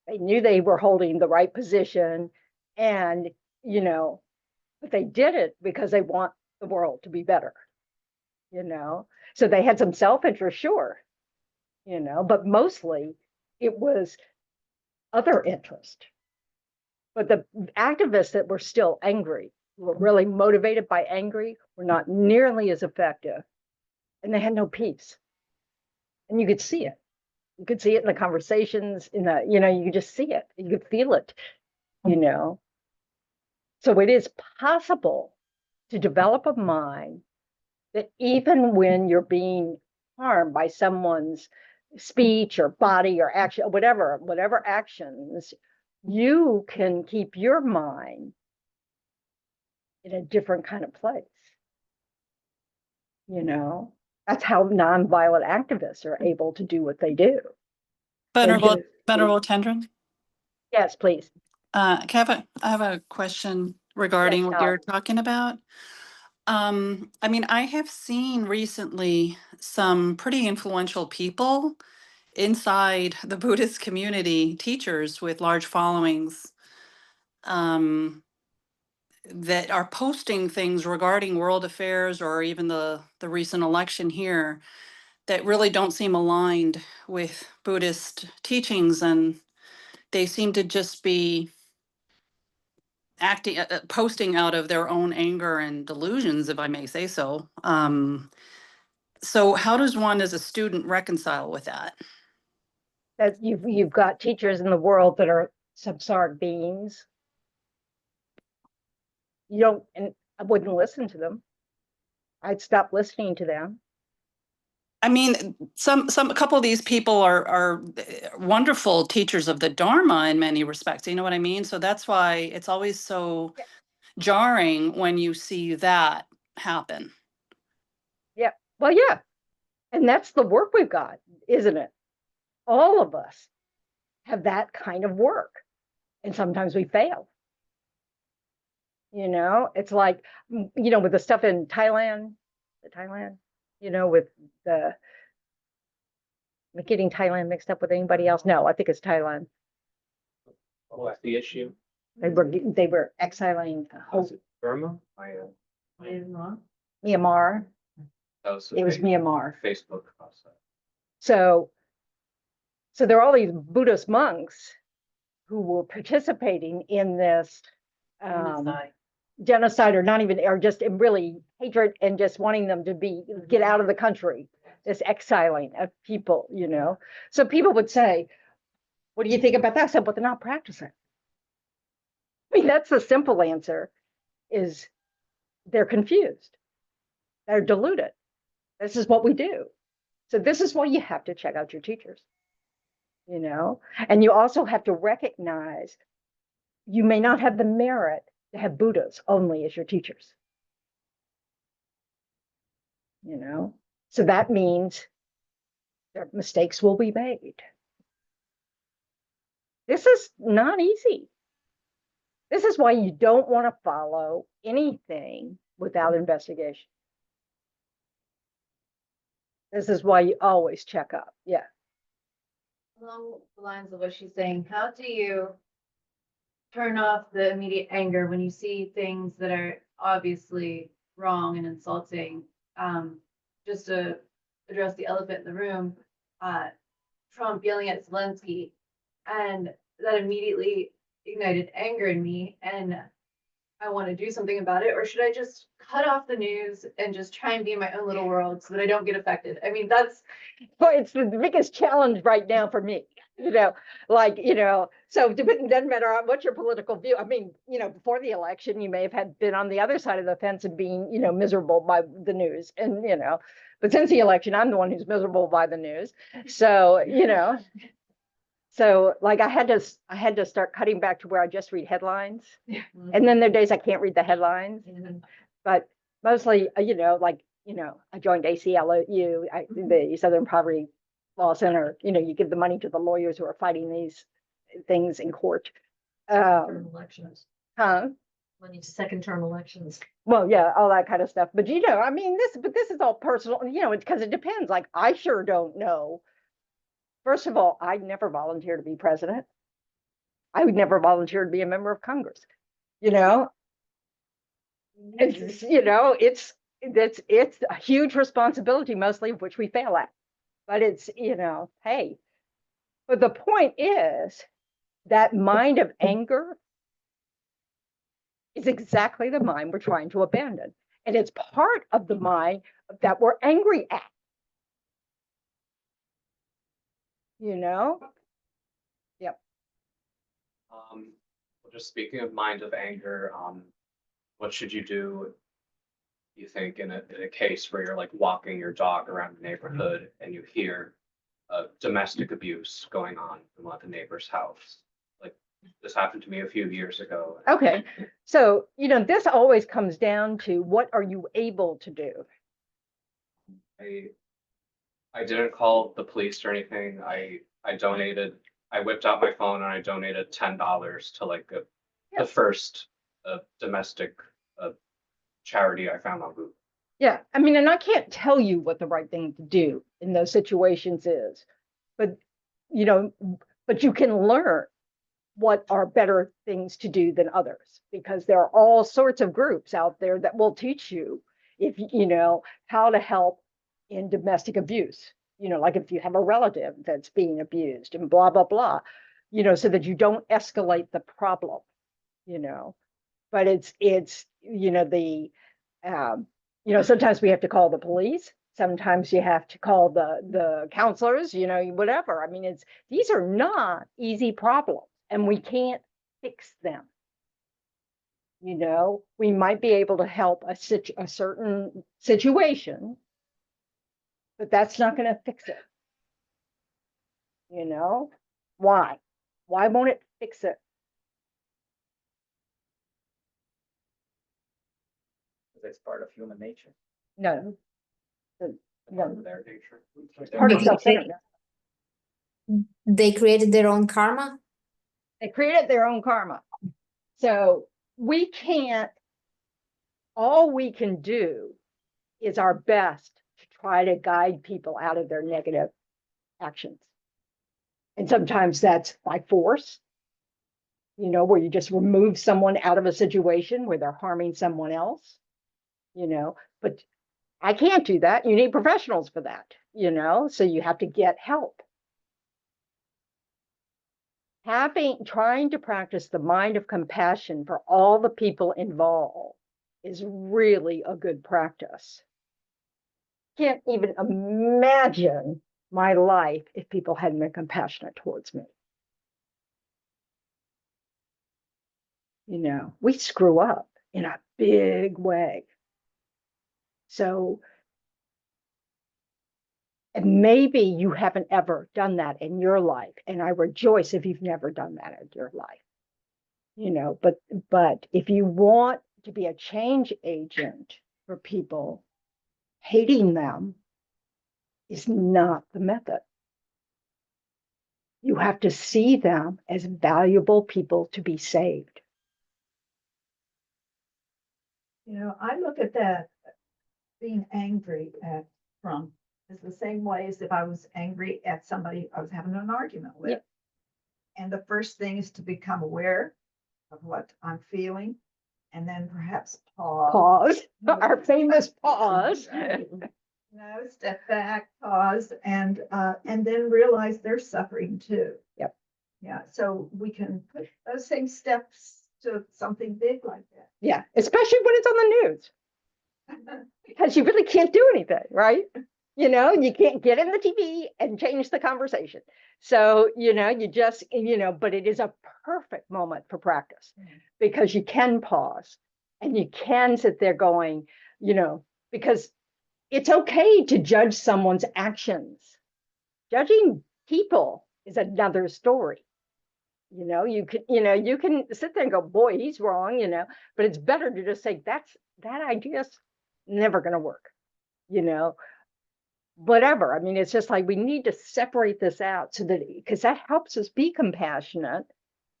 [SPEAKER 1] they knew they were holding the right position, and but they did it because they want the world to be better. So they had some self-interest, sure, but mostly it was other interest. But the activists that were still angry, who were really motivated by angry, were not nearly as effective, and they had no peace. And you could see it. You could see it in the conversations, you could just see it. You could feel it, So it is possible to develop a mind that even when you're being harmed by someone's speech or body or action, whatever actions, you can keep your mind in a different kind of place. That's how nonviolent activists are able to do what they do.
[SPEAKER 8] Venerable Tendron.
[SPEAKER 1] Yes, please.
[SPEAKER 8] I have a question regarding
[SPEAKER 1] Yes,
[SPEAKER 8] what you're talking about. I mean, I have seen recently some pretty influential people inside the Buddhist community, teachers with large followings, that are posting things regarding world affairs or even the recent election here that really don't seem aligned with Buddhist teachings, and they seem to just be posting out of their own anger and delusions, if I may say so. So how does one as a student reconcile with that?
[SPEAKER 1] That you've got teachers in the world that are samsaric beings. And I wouldn't listen to them. I'd stop listening to them.
[SPEAKER 8] I mean, a couple of these people are wonderful teachers of the Dharma in many respects. You know what I mean? So that's why it's always so jarring when you see that happen.
[SPEAKER 1] Yeah. Well, yeah. And that's the work we've got, isn't it? All of us have that kind of work. And sometimes we fail. It's like, with the stuff in Thailand, with the, am I getting Thailand mixed up with anybody else? No, I think it's Thailand.
[SPEAKER 2] What's the issue?
[SPEAKER 1] They were exiling
[SPEAKER 2] Was it Burma?
[SPEAKER 1] Myanmar.
[SPEAKER 4] That was
[SPEAKER 1] It was Myanmar.
[SPEAKER 4] Facebook post.
[SPEAKER 1] So there are all these Buddhist monks who were participating in this genocide, or not even, or just really hatred, and just wanting them to get out of the country, this exiling of people, So people would say, what do you think about that? I said, but they're not practicing. I mean, that's the simple answer, is they're confused. They're deluded. This is what we do. So this is why you have to check out your teachers, and you also have to recognize you may not have the merit to have Buddhas only as your teachers. So that means that mistakes will be made. This is not easy. This is why you don't want to follow anything without investigation. This is why you always check up. Yeah.
[SPEAKER 9] Along the lines of what she's saying, how do you turn off the immediate anger when you see things that are obviously wrong and insulting? Just to address the elephant in the room, Trump yelling at Zelensky, and that immediately ignited anger in me, and I want to do something about it. Or should I just cut off the news and just try and be in my own little world so that I don't get affected? I mean,
[SPEAKER 1] it's the biggest challenge right now for me. So it doesn't matter what your political view. I mean, before the election, you may have been on the other side of the fence and being, miserable by the news, and but since the election, I'm the one who's miserable by the news. So so like I had to start cutting back to where I just read headlines, and then there are days I can't read the headlines, but mostly, I joined ACLU, the Southern Poverty Law Center. You give the money to the lawyers who are fighting these things in court.
[SPEAKER 3] Elections.
[SPEAKER 1] Huh?
[SPEAKER 6] Money to second term elections.
[SPEAKER 1] Well, yeah, all that kind of stuff. But I mean, this is all personal, because it depends. Like, I sure don't know. First of all, I'd never volunteer to be president. I would never volunteer to be a member of Congress. You know, it's a huge responsibility, mostly of which we fail at. But hey. But the point is that mind of anger is exactly the mind we're trying to abandon. And it's part of the mind that we're angry at. Yep.
[SPEAKER 4] Well, just speaking of mind of anger, what should you do, you think, in a case where you're like walking your dog around the neighborhood and you hear domestic abuse going on in one of the neighbor's house? Like, this happened to me a few years ago.
[SPEAKER 1] Okay. So, this always comes down to what are you able to do?
[SPEAKER 4] I didn't call the police or anything. I whipped out my phone and I donated $10 to like the first domestic charity I found on Google.
[SPEAKER 1] Yeah. I mean, and I can't tell you what the right thing to do in those situations is, but you can learn what are better things to do than others, because there are all sorts of groups out there that will teach you how to help in domestic abuse, like if you have a relative that's being abused and blah, blah, blah, so that you don't escalate the problem, but sometimes we have to call the police. Sometimes you have to call the counselors, whatever. I mean, these are not easy problems and we can't fix them. We might be able to help a certain situation, but that's not going to fix it. Why? Why won't it fix it?
[SPEAKER 7] Because it's part of human nature.
[SPEAKER 1] No.
[SPEAKER 4] Part of their nature.
[SPEAKER 1] Part of self-centeredness.
[SPEAKER 10] They created their own karma.
[SPEAKER 1] They created their own karma. So all we can do is our best to try to guide people out of their negative actions. And sometimes that's by force, where you just remove someone out of a situation where they're harming someone else, but I can't do that. You need professionals for that, so you have to get help. Trying to practice the mind of compassion for all the people involved is really a good practice. Can't even imagine my life if people hadn't been compassionate towards me. We screw up in a big way. So, and maybe you haven't ever done that in your life, and I rejoice if you've never done that in your life. But if you want to be a change agent for people, hating them is not the method. You have to see them as valuable people to be saved.
[SPEAKER 6] I look at that being angry at Trump is the same way as if I was angry at somebody I was having an argument with.
[SPEAKER 1] Yeah.
[SPEAKER 6] And the first thing is to become aware of what I'm feeling and then perhaps pause.
[SPEAKER 1] Our famous pause.
[SPEAKER 6] Step back, pause, and then realize they're suffering too.
[SPEAKER 1] Yep.
[SPEAKER 6] Yeah. So we can put those same steps to something big like that.
[SPEAKER 1] Yeah, especially when it's on the news. Because you really can't do anything, right? You can't get in the TV and change the conversation. So, you just, but it is a perfect moment for practice because you can pause and you can sit there going, because it's okay to judge someone's actions. Judging people is another story. You can sit there and go, boy, he's wrong, but it's better to just say that idea's never going to work, whatever. I mean, it's just like we need to separate this out so that, because that helps us be compassionate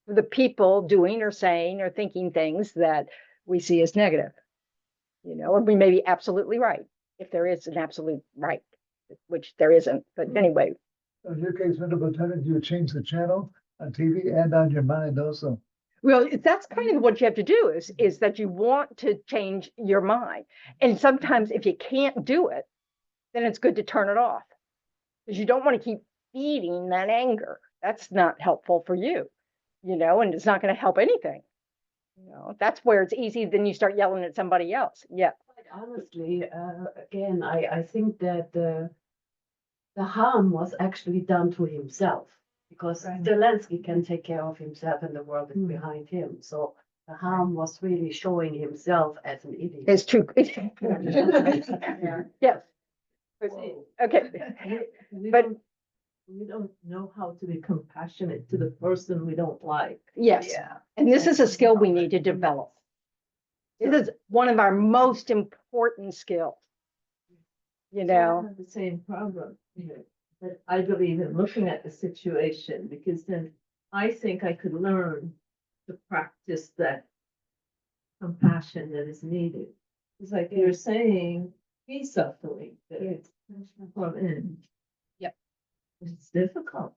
[SPEAKER 1] for the people doing or saying or thinking things that we see as negative. And we may be absolutely right, if there is an absolute right, which there isn't, but anyway.
[SPEAKER 11] In your case, Venerable Tendron, you change the channel on TV and on your mind also.
[SPEAKER 1] Well, that's kind of what you have to do is that you want to change your mind. And sometimes if you can't do it, then it's good to turn it off, because you don't want to keep feeding that anger. That's not helpful for you, and it's not going to help anything. That's where it's easy. Then you start yelling at somebody else. Yeah.
[SPEAKER 12] Honestly, again, I think that the harm was actually done to himself, because Zelensky can take care of himself and the world is behind him. So the harm was really showing himself as an idiot.
[SPEAKER 1] It's true. Yes. Okay. But
[SPEAKER 12] We don't know how to be compassionate to the person we don't like.
[SPEAKER 1] yes.
[SPEAKER 6] Yeah.
[SPEAKER 1] And this is a skill we need to develop. It is one of our most important skills.
[SPEAKER 12] I have the same problem, but I believe in looking at the situation, because then I think I could learn to practice that compassion that is needed. It's like you're saying, he's suffering, that it's from him.
[SPEAKER 1] Yep.
[SPEAKER 12] It's difficult.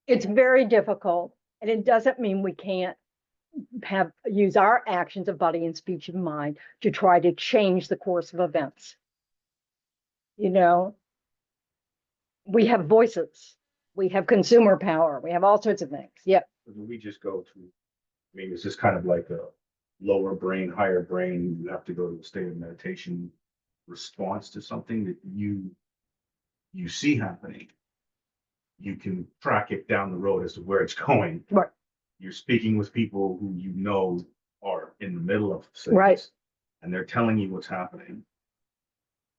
[SPEAKER 1] It's very difficult, and it doesn't mean we can't use our actions of body and speech and mind to try to change the course of events. We have voices, we have consumer power, we have all sorts of things. Yep.
[SPEAKER 5] We just go to, I mean, is this kind of like a lower brain, higher brain? You have to go to a state of meditation response to something that you see happening. You can track it down the road as to where it's going.
[SPEAKER 1] Right.
[SPEAKER 5] You're speaking with people who are in the middle of things,
[SPEAKER 1] Right.
[SPEAKER 5] and they're telling you what's happening.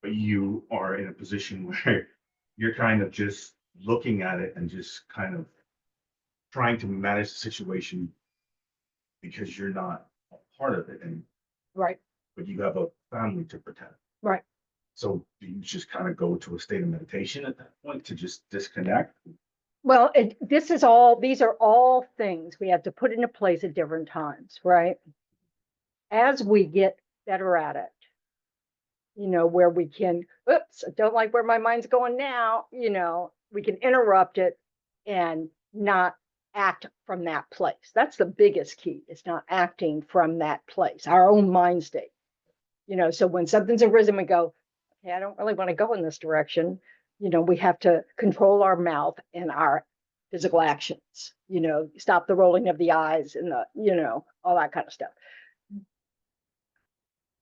[SPEAKER 5] But you are in a position where you're kind of just looking at it and just kind of trying to manage the situation, because you're not a part of it, and
[SPEAKER 1] Right.
[SPEAKER 5] but you have a family to protect.
[SPEAKER 1] Right.
[SPEAKER 5] So do you just kind of go to a state of meditation at that point to just disconnect?
[SPEAKER 1] Well, these are all things we have to put into place at different times, right? As we get better at it, where we can, oops, I don't like where my mind's going now, we can interrupt it and not act from that place. That's the biggest key. It's not acting from that place, our own mind state. So when something's arisen, we go, okay, I don't really want to go in this direction. We have to control our mouth and our physical actions, stop the rolling of the eyes and all that kind of stuff.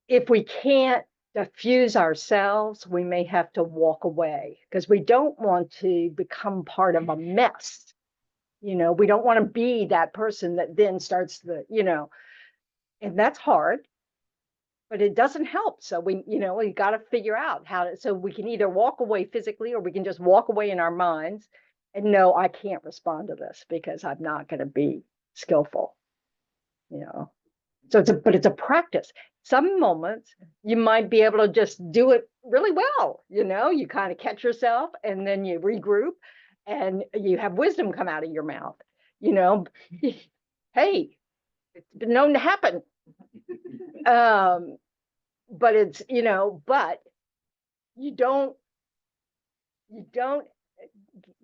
[SPEAKER 1] If we can't diffuse ourselves, we may have to walk away, because we don't want to become part of a mess. We don't want to be that person that then starts and that's hard, but it doesn't help. So we got to figure out so we can either walk away physically, or we can just walk away in our minds and know, I can't respond to this because I'm not going to be skillful, So it's a practice. Some moments you might be able to just do it really well. You kind of catch yourself and then you regroup and you have wisdom come out of your mouth. Hey, it's been known to happen. But it's, but you don't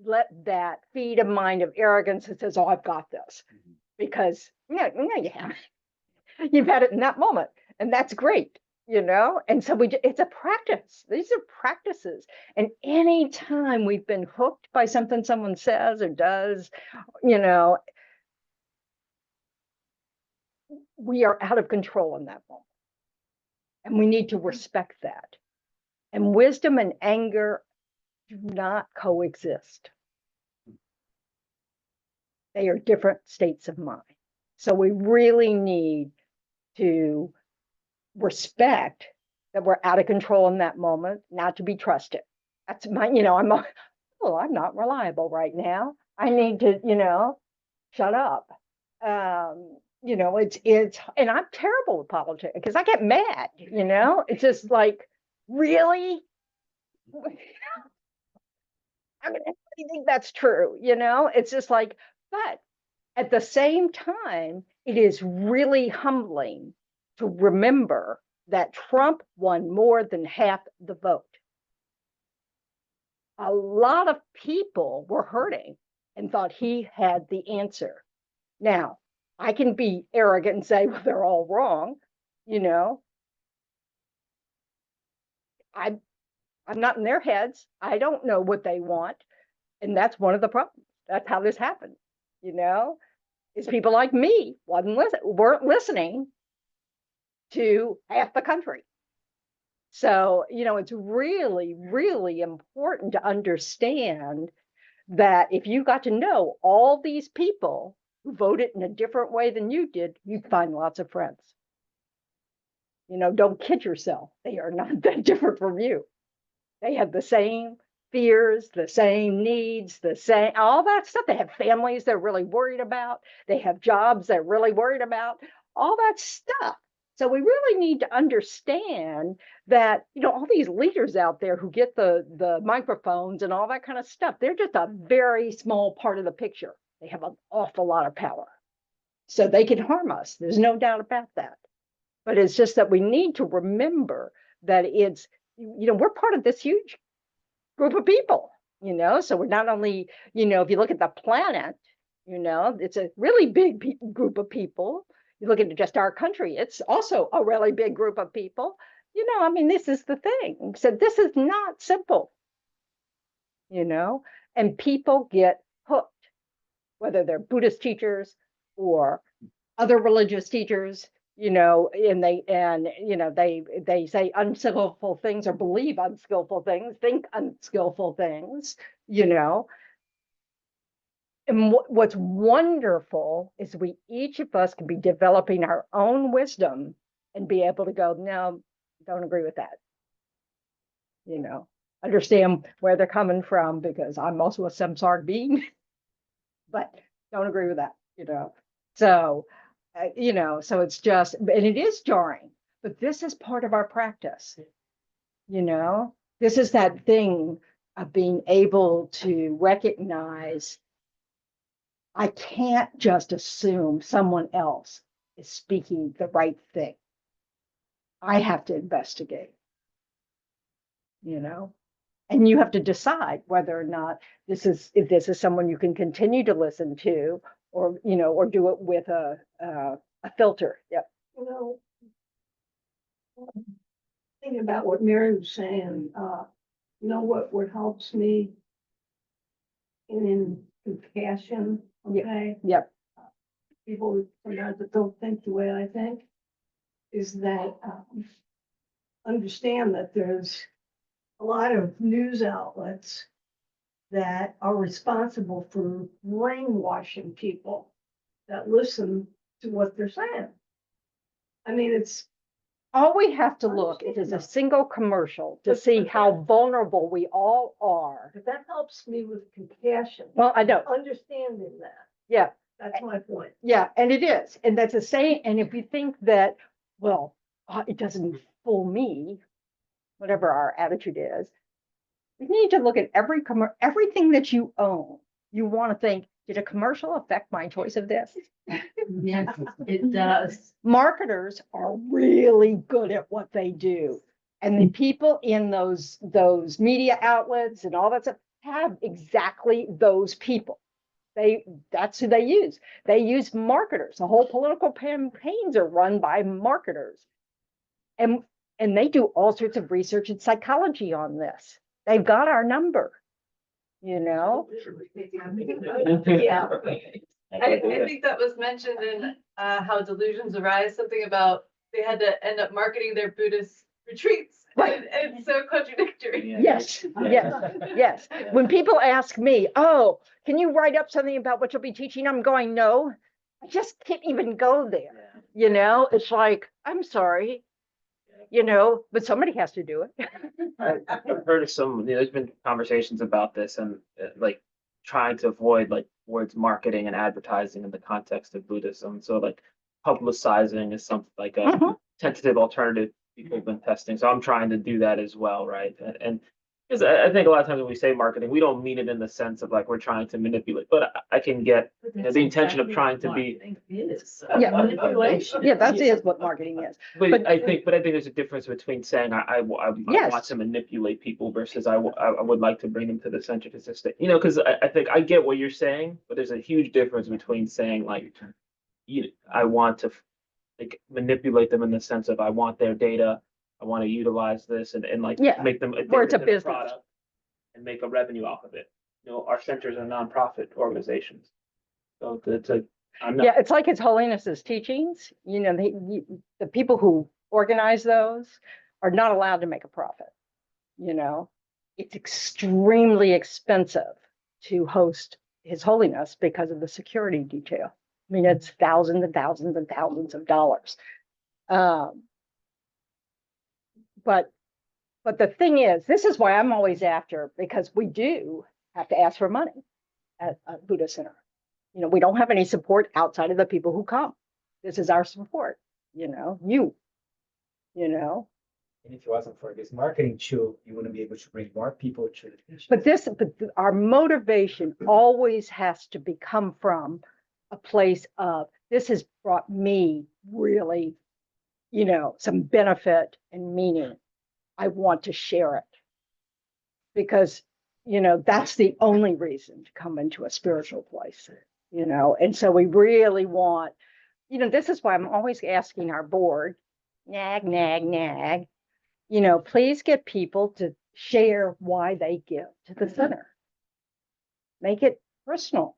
[SPEAKER 1] let that feed a mind of arrogance that says, oh, I've got this, because you haven't. You've had it in that moment, and that's great, and so it's a practice. These are practices, and anytime we've been hooked by something someone says or does, we are out of control in that moment, and we need to respect that. And wisdom and anger do not coexist. They are different states of mind. So we really need to respect that we're out of control in that moment, not to be trusted. That's my, I'm not reliable right now. I need to, shut up. It's, and I'm terrible with politics because I get mad, it's just like, really? I mean, I think that's true, it's just like, but at the same time, it is really humbling to remember that Trump won more than half the vote. A lot of people were hurting and thought he had the answer. Now, I can be arrogant and say, well, they're all wrong, you know. I'm not in their heads. I don't know what they want. And that's one of the problems. That's how this happened, you know, is people like me weren't listening to half the country. So, you know, it's really, really important to understand that if you got to know all these people who voted in a different way than you did, you'd find lots of friends. You know, don't kid yourself. They are not that different from you. They have the same fears, the same needs, the same, all that stuff. They have families they're really worried about. They have jobs they're really worried about, all that stuff. So we really need to understand that, you know, all these leaders out there who get the microphones and all that kind of stuff, they're just a very small part of the picture. They have an awful lot of power. So they can harm us. There's no doubt about that. But it's just that we need to remember that it's, you know, we're part of this huge group of people, you know, so we're not only, you know, if you look at the planet, you know, it's a really big group of people. You look at just our country, it's also a really big group of people. You know, I mean, this is the thing. So this is not simple, you know, and people get hooked, whether they're Buddhist teachers or other religious teachers, you know, and you know, they say unskillful things or believe unskillful things, think unskillful things, you know. And what's wonderful is each of us can be developing our own wisdom and be able to go, no, don't agree with that. You know, understand where they're coming from, because I'm also a samsaric being, but don't agree with that, you know. So, you know, so it's just, and it is jarring, but this is part of our practice. You know, this is that thing of being able to recognize I can't just assume someone else is speaking the right thing. I have to investigate, you know, and you have to decide whether or not if this is someone you can continue to listen to, or, you know, or do it with a filter. Yep.
[SPEAKER 12] You know, thinking about what Mary was saying, you know what helps me in compassion, okay?
[SPEAKER 1] Yep.
[SPEAKER 12] People sometimes that don't think the way I think, is that understand that there's a lot of news outlets that are responsible for brainwashing people that listen to what they're saying. I mean, it's
[SPEAKER 1] all we have to look at is a single commercial to see how vulnerable we all are.
[SPEAKER 12] But that helps me with compassion.
[SPEAKER 1] Well, I know.
[SPEAKER 12] Understanding that.
[SPEAKER 1] Yeah.
[SPEAKER 12] That's my point.
[SPEAKER 1] Yeah, and it is. And that's a saying. And if we think that, well, it doesn't fool me, whatever our attitude is, we need to look at everything that you own. You want to think, did a commercial affect my choice of this?
[SPEAKER 12] Yes, it does.
[SPEAKER 1] Marketers are really good at what they do. And the people in those media outlets and all that stuff have exactly those people. That's who they use. They use marketers. The whole political campaigns are run by marketers. And they do all sorts of research and psychology on this. They've got our number, you know?
[SPEAKER 3] Yeah. I think that was mentioned in How Delusions Arise, something about they had to end up marketing their Buddhist retreats. Right. And it's so contradictory.
[SPEAKER 1] Yes, yes, yes. When people ask me, oh, can you write up something about what you'll be teaching? I'm going, no, I just can't even go there. You know, it's like, I'm sorry, you know, but somebody has to do it.
[SPEAKER 2] I've heard of some, you know, there's been conversations about this and like trying to avoid like words marketing and advertising in the context of Buddhism. So like publicizing is something like a tentative alternative people have been testing. So I'm trying to do that as well, right? And because I think a lot of times when we say marketing, we don't mean it in the sense of like we're trying to manipulate, but I can get know, the intention of trying to be.
[SPEAKER 1] Yeah.
[SPEAKER 12] Manipulation.
[SPEAKER 1] Yeah, that is what marketing is.
[SPEAKER 2] But I think there's a difference between saying I want
[SPEAKER 1] Yes.
[SPEAKER 2] to manipulate people versus I would like to bring them to the center to sustain, you know, because I think I get what you're saying, but there's a huge difference between saying like, I want to like manipulate them in the sense of I want their data, I want to utilize this and like
[SPEAKER 1] Yeah,
[SPEAKER 2] make them
[SPEAKER 1] where it's a
[SPEAKER 2] addicted to the
[SPEAKER 1] business.
[SPEAKER 2] product and make a revenue off of it. You know, our centers are nonprofit organizations. So it's a, I'm not.
[SPEAKER 1] Yeah, it's like His Holiness's teachings, you know, the people who organize those are not allowed to make a profit, you know. It's extremely expensive to host His Holiness because of the security detail. I mean, it's thousands and thousands and thousands of dollars. But the thing is, this is why I'm always after, because we do have to ask for money at a Buddha Center. You know, we don't have any support outside of the people who come. This is our support, you know, you know.
[SPEAKER 7] And if it wasn't for this marketing tool, you wouldn't be able to bring more people to the teaching.
[SPEAKER 1] But our motivation always has to become from a place of, this has brought me really, you know, some benefit and meaning. I want to share it. Because, you know, that's the only reason to come into a spiritual place, you know. And so we really want, you know, this is why I'm always asking our board, nag, you know, please get people to share why they give to the center. Make it personal.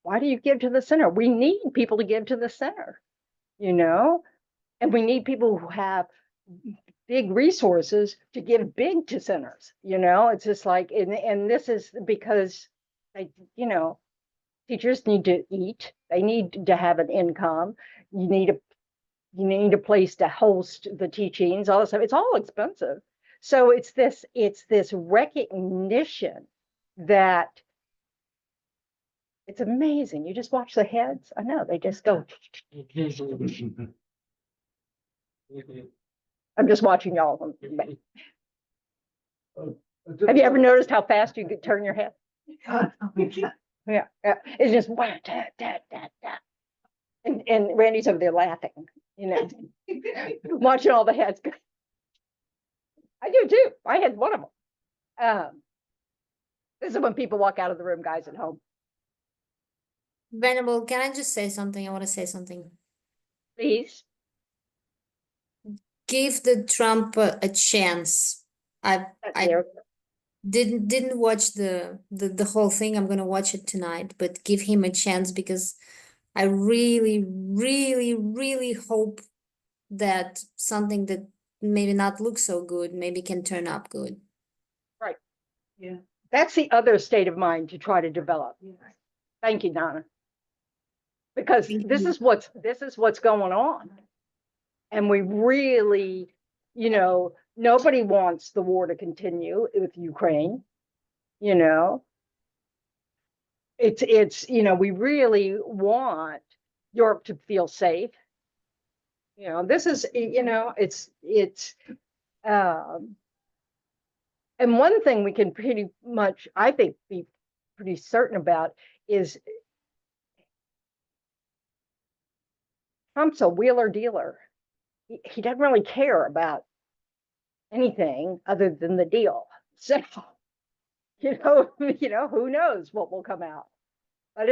[SPEAKER 1] Why do you give to the center? We need people to give to the center, you know, and we need people who have big resources to give big to centers, you know. It's just like, and this is because, they, you know, teachers need to eat. They need to have an income. You need a place to host the teachings, all this stuff. It's all expensive. So it's this recognition that it's amazing. You just watch the heads. I know, they just go. I'm just watching y'all of them. Have you ever noticed how fast you could turn your head? Yeah, it's just wham, da, da, da, da. And Randy's over there laughing, you know, watching all the heads go. I do too. I had one of them. This is when people walk out of the room, guys at home.
[SPEAKER 10] Venerable, can I just say something? I want to say something.
[SPEAKER 1] Please.
[SPEAKER 10] Give the Trump a chance. I didn't watch the whole thing. I'm gonna watch it tonight, but give him a chance, because I really, really, really hope that something that maybe not look so good, maybe can turn up good.
[SPEAKER 1] Right.
[SPEAKER 3] Yeah.
[SPEAKER 1] That's the other state of mind to try to develop. Thank you, Donna. Because this is what's going on. And we really, you know, nobody wants the war to continue with Ukraine, you know. It's, you know, we really want Europe to feel safe. You know, this is, you know, it's, and one thing we can pretty much, I think, be pretty certain about is Trump's a wheeler dealer. He doesn't really care about anything other than the deal. So, you know, who knows what will come out. But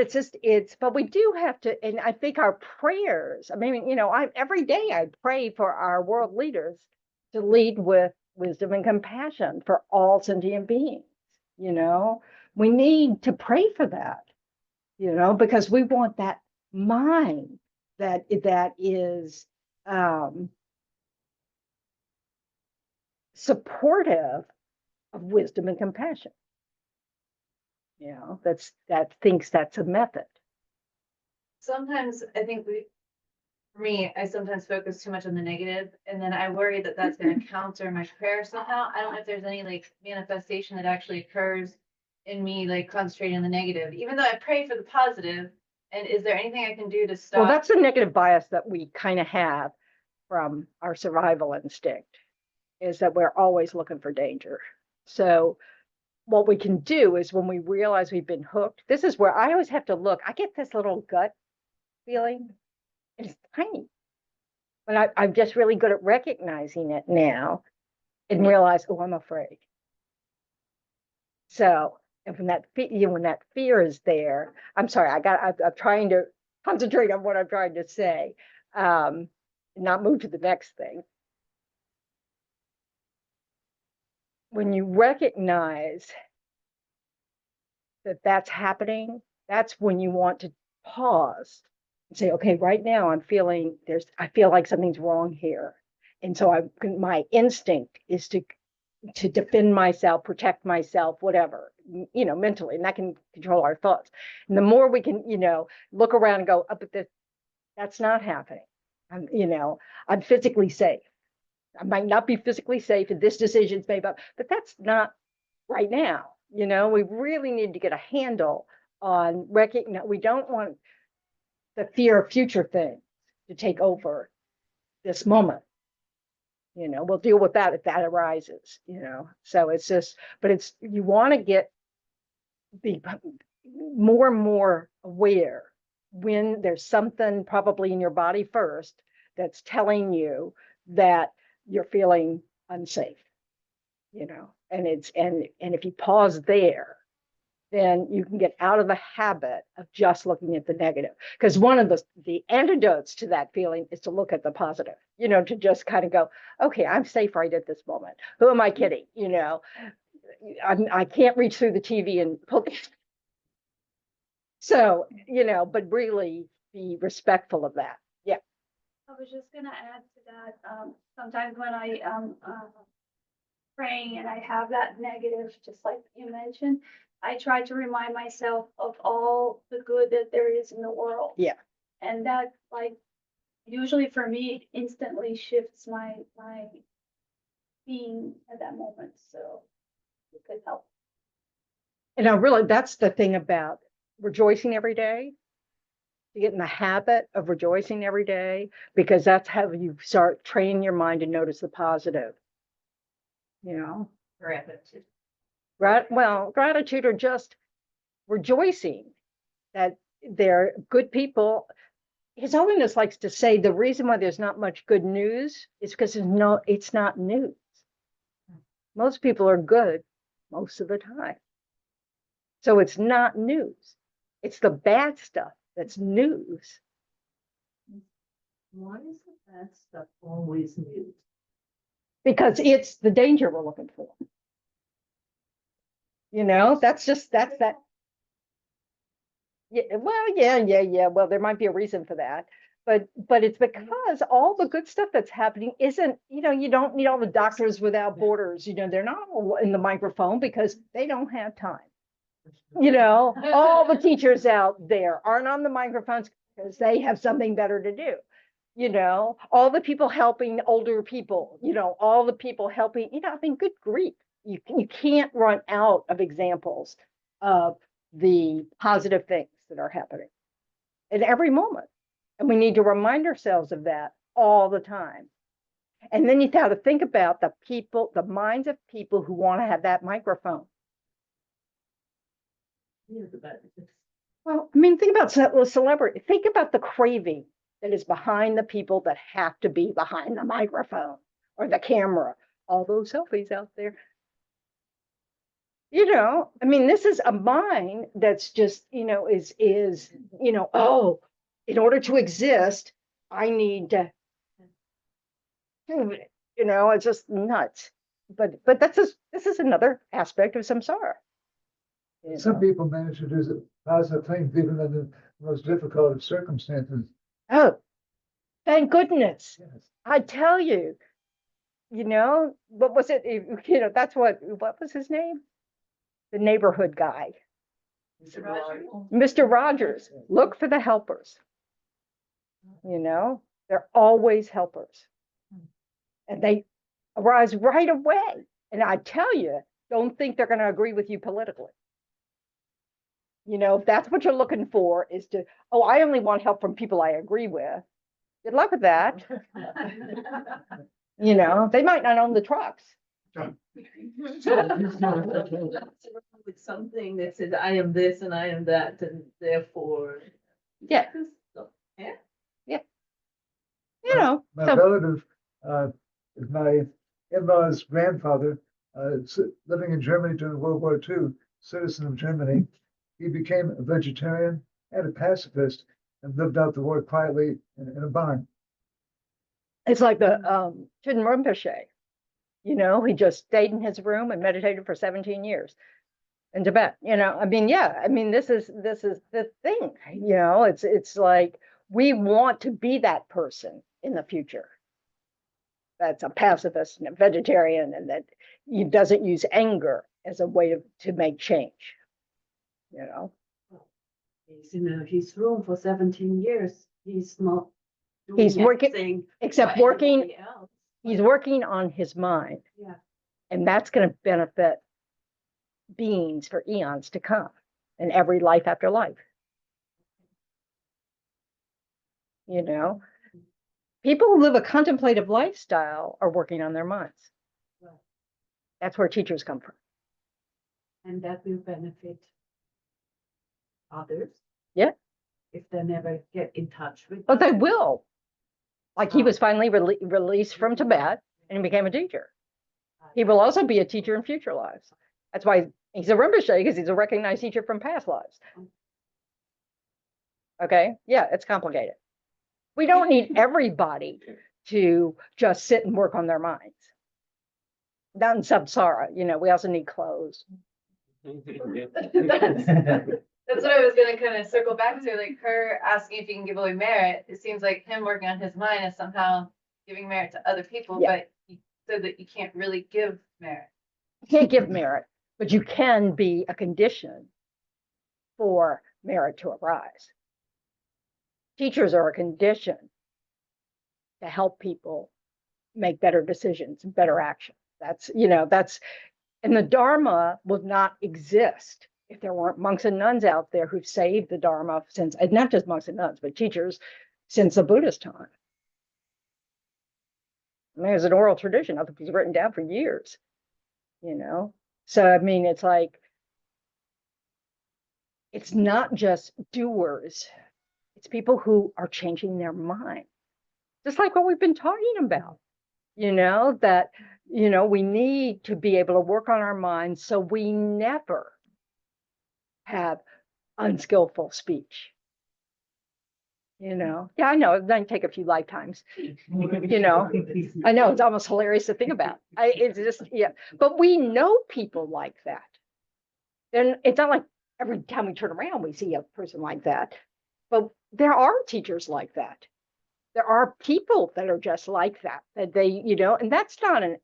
[SPEAKER 1] but we do have to, and I think our prayers, I mean, you know, every day I pray for our world leaders to lead with wisdom and compassion for all sentient beings. You know, we need to pray for that, you know, because we want that mind that is supportive of wisdom and compassion. You know, that thinks that's a method.
[SPEAKER 9] Sometimes I think for me, I sometimes focus too much on the negative, and then I worry that that's going to counter my prayer somehow. I don't know if there's any like manifestation that actually occurs in me, like concentrating on the negative, even though I pray for the positive. And is there anything I can do to stop?
[SPEAKER 1] Well, that's the negative bias that we kind of have from our survival instinct, is that we're always looking for danger. So what we can do is when we realize we've been hooked, this is where I always have to look. I get this little gut feeling. It's tiny, but I'm just really good at recognizing it now and realize, oh, I'm afraid. So, and when that fear is there, I'm sorry, I'm trying to concentrate on what I'm trying to say, not move to the next thing. When you recognize that that's happening, that's when you want to pause and say, okay, right now I feel like something's wrong here. And so my instinct is to defend myself, protect myself, whatever, mentally, and that can control our thoughts. And the more we can, look around and go, oh, but that's not happening. I'm physically safe. I might not be physically safe and this decision's made up, but that's not right now. We really need to get a handle on we don't want the fear of future things to take over this moment. We'll deal with that if that arises, so it's just, but you want to be more and more aware when there's something probably in your body first that's telling you that you're feeling unsafe, and if you pause there, then you can get out of the habit of just looking at the negative. Because one of the antidotes to that feeling is to look at the positive, to just kind of go, okay, I'm safe right at this moment. Who am I kidding? I can't reach through the TV and pull. So, but really be respectful of that. Yeah.
[SPEAKER 13] I was just gonna add to that, sometimes when I praying and I have that negative, just like you mentioned, I try to remind myself of all the good that there is in the world.
[SPEAKER 1] Yeah.
[SPEAKER 13] And that, like, usually for me, it instantly shifts my being at that moment, so it could help.
[SPEAKER 1] And that's the thing about rejoicing every day. You get in the habit of rejoicing every day, because that's how you start training your mind to notice the positive.
[SPEAKER 3] Gratitude.
[SPEAKER 1] Gratitude, or just rejoicing that they're good people. His Holiness likes to say the reason why there's not much good news is because it's not news. Most people are good most of the time. So it's not news. It's the bad stuff that's news.
[SPEAKER 12] Why is the bad stuff always news?
[SPEAKER 1] Because it's the danger we're looking for. That's that. Yeah, well, yeah. Well, there might be a reason for that. But it's because all the good stuff that's happening isn't, you don't need all the doctors without borders. They're not all in the microphone because they don't have time. All the teachers out there aren't on the microphones because they have something better to do. All the people helping older people, all the people helping, good grief. You can't run out of examples of the positive things that are happening in every moment. And we need to remind ourselves of that all the time. And then you have to think about the minds of people who want to have that microphone. Well, think about celebrity. Think about the craving that is behind the people that have to be behind the microphone or the camera. All those selfies out there. This is a mind that's just, oh, in order to exist, I need to, it's just nuts. But this is another aspect of samsara.
[SPEAKER 11] Some people manage to do the positive things even in the most difficult of circumstances.
[SPEAKER 1] Oh, thank goodness.
[SPEAKER 11] Yes.
[SPEAKER 1] I tell you, what was it? That's what was his name? The neighborhood guy. Mr. Rogers. Look for the helpers. They're always helpers. And they arise right away. And I tell you, don't think they're going to agree with you politically. If that's what you're looking for, is to, oh, I only want help from people I agree with. Good luck with that. They might not own the trucks.
[SPEAKER 12] With something that says, I am this and I am that, and therefore.
[SPEAKER 1] Yeah.
[SPEAKER 12] Yeah.
[SPEAKER 1] You know,
[SPEAKER 11] My
[SPEAKER 1] so,
[SPEAKER 11] relative, is my in-law's grandfather, living in Germany during World War II, citizen of Germany. He became a vegetarian and a pacifist and lived out the war quietly in a barn.
[SPEAKER 1] it's like the Thubten Rinpoche. You know, he just stayed in his room and meditated for 17 years in Tibet. You know, I mean, yeah, I mean, this is the thing. You know, it's like we want to be that person in the future. That's a pacifist and a vegetarian, and that he doesn't use anger as a way to make change. You know,
[SPEAKER 12] He's in his room for 17 years. He's not. doing
[SPEAKER 1] He's working-
[SPEAKER 12] anything
[SPEAKER 1] except
[SPEAKER 12] for
[SPEAKER 1] working-
[SPEAKER 12] anybody else.
[SPEAKER 1] he's working on his mind,
[SPEAKER 12] Yeah.
[SPEAKER 1] and that's going to benefit beings for eons to come, and every life after life. You know, people who live a contemplative lifestyle are working on their minds.
[SPEAKER 12] Right.
[SPEAKER 1] That's where teachers come from.
[SPEAKER 12] And that will benefit others.
[SPEAKER 1] Yeah.
[SPEAKER 12] If they never get in touch with.
[SPEAKER 1] But they
[SPEAKER 12] them.
[SPEAKER 1] will. Like he was finally released from Tibet and he became a teacher. He will also be a teacher in future lives. That's why he's a Rinpoche, because he's a recognized teacher from past lives. Okay, yeah, it's complicated. We don't need everybody to just sit and work on their minds. Not in samsara, you know, we also need clothes.
[SPEAKER 9] That's what I was gonna kind of circle back to, like her asking if you can give away merit. It seems like him working on his mind is somehow giving merit to other people,
[SPEAKER 1] Yeah.
[SPEAKER 9] but you said that you can't really give merit.
[SPEAKER 1] You can't give merit, but you can be a condition for merit to arise. Teachers are a condition to help people make better decisions and better action. That's, you know, and the Dharma would not exist if there weren't monks and nuns out there who've saved the Dharma since, and not just monks and nuns, but teachers since the Buddhist time. I mean, there's an oral tradition, I think it was written down for years, you know? So, I mean, it's like, it's not just doers, it's people who are changing their mind. Just like what we've been talking about, you know, that, you know, we need to be able to work on our minds so we never have unskillful speech. You know, yeah, I know it might take a few lifetimes, you know, I know it's almost hilarious to think about. It's just, yeah, but we know people like that. And it's not like every time we turn around, we see a person like that, but there are teachers like that. There are people that are just like that, that they, you know, and that's not an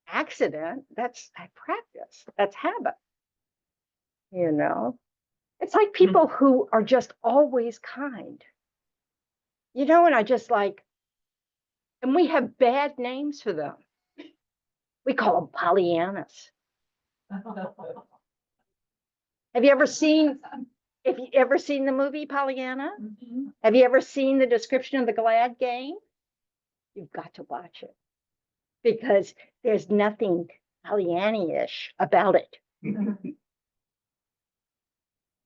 [SPEAKER 1] accident. That's practice. That's habit. You know, it's like people who are just always kind, you know, and I just like, and we have bad names for them. We call them Pollyannas. Have you ever seen, if you ever seen the movie Pollyanna? Have you ever seen the description of the Glad Gang? You've got to watch it because there's nothing Pollyanna-ish about it.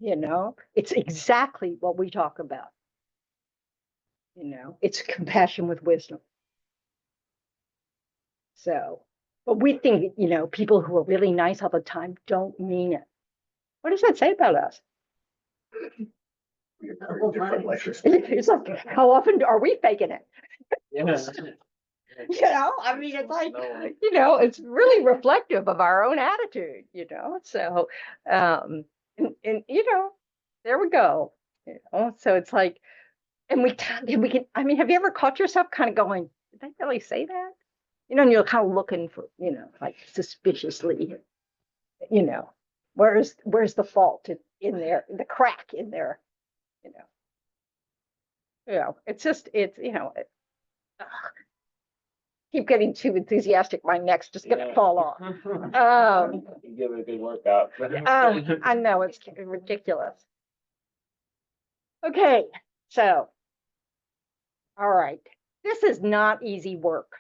[SPEAKER 1] You know, it's exactly what we talk about. You know, it's compassion with wisdom. So, but we think, you know, people who are really nice all the time don't mean it. What does that say about us? It's like, how often are we faking it? You know, I mean, it's like, you know, it's really reflective of our own attitude, you know. So, and you know, there we go. You know, so it's like, and we can, I mean, have you ever caught yourself kind of going, did they really say that? You know, and you're kind of looking for, you know, like suspiciously, you know, where's the fault in there, the crack in there, you know. You know, it's just, it's, you know, keep getting too enthusiastic, my neck's just gonna fall off.
[SPEAKER 2] Give it a good workout.
[SPEAKER 1] I know, it's ridiculous. Okay, so, all right, this is not easy work.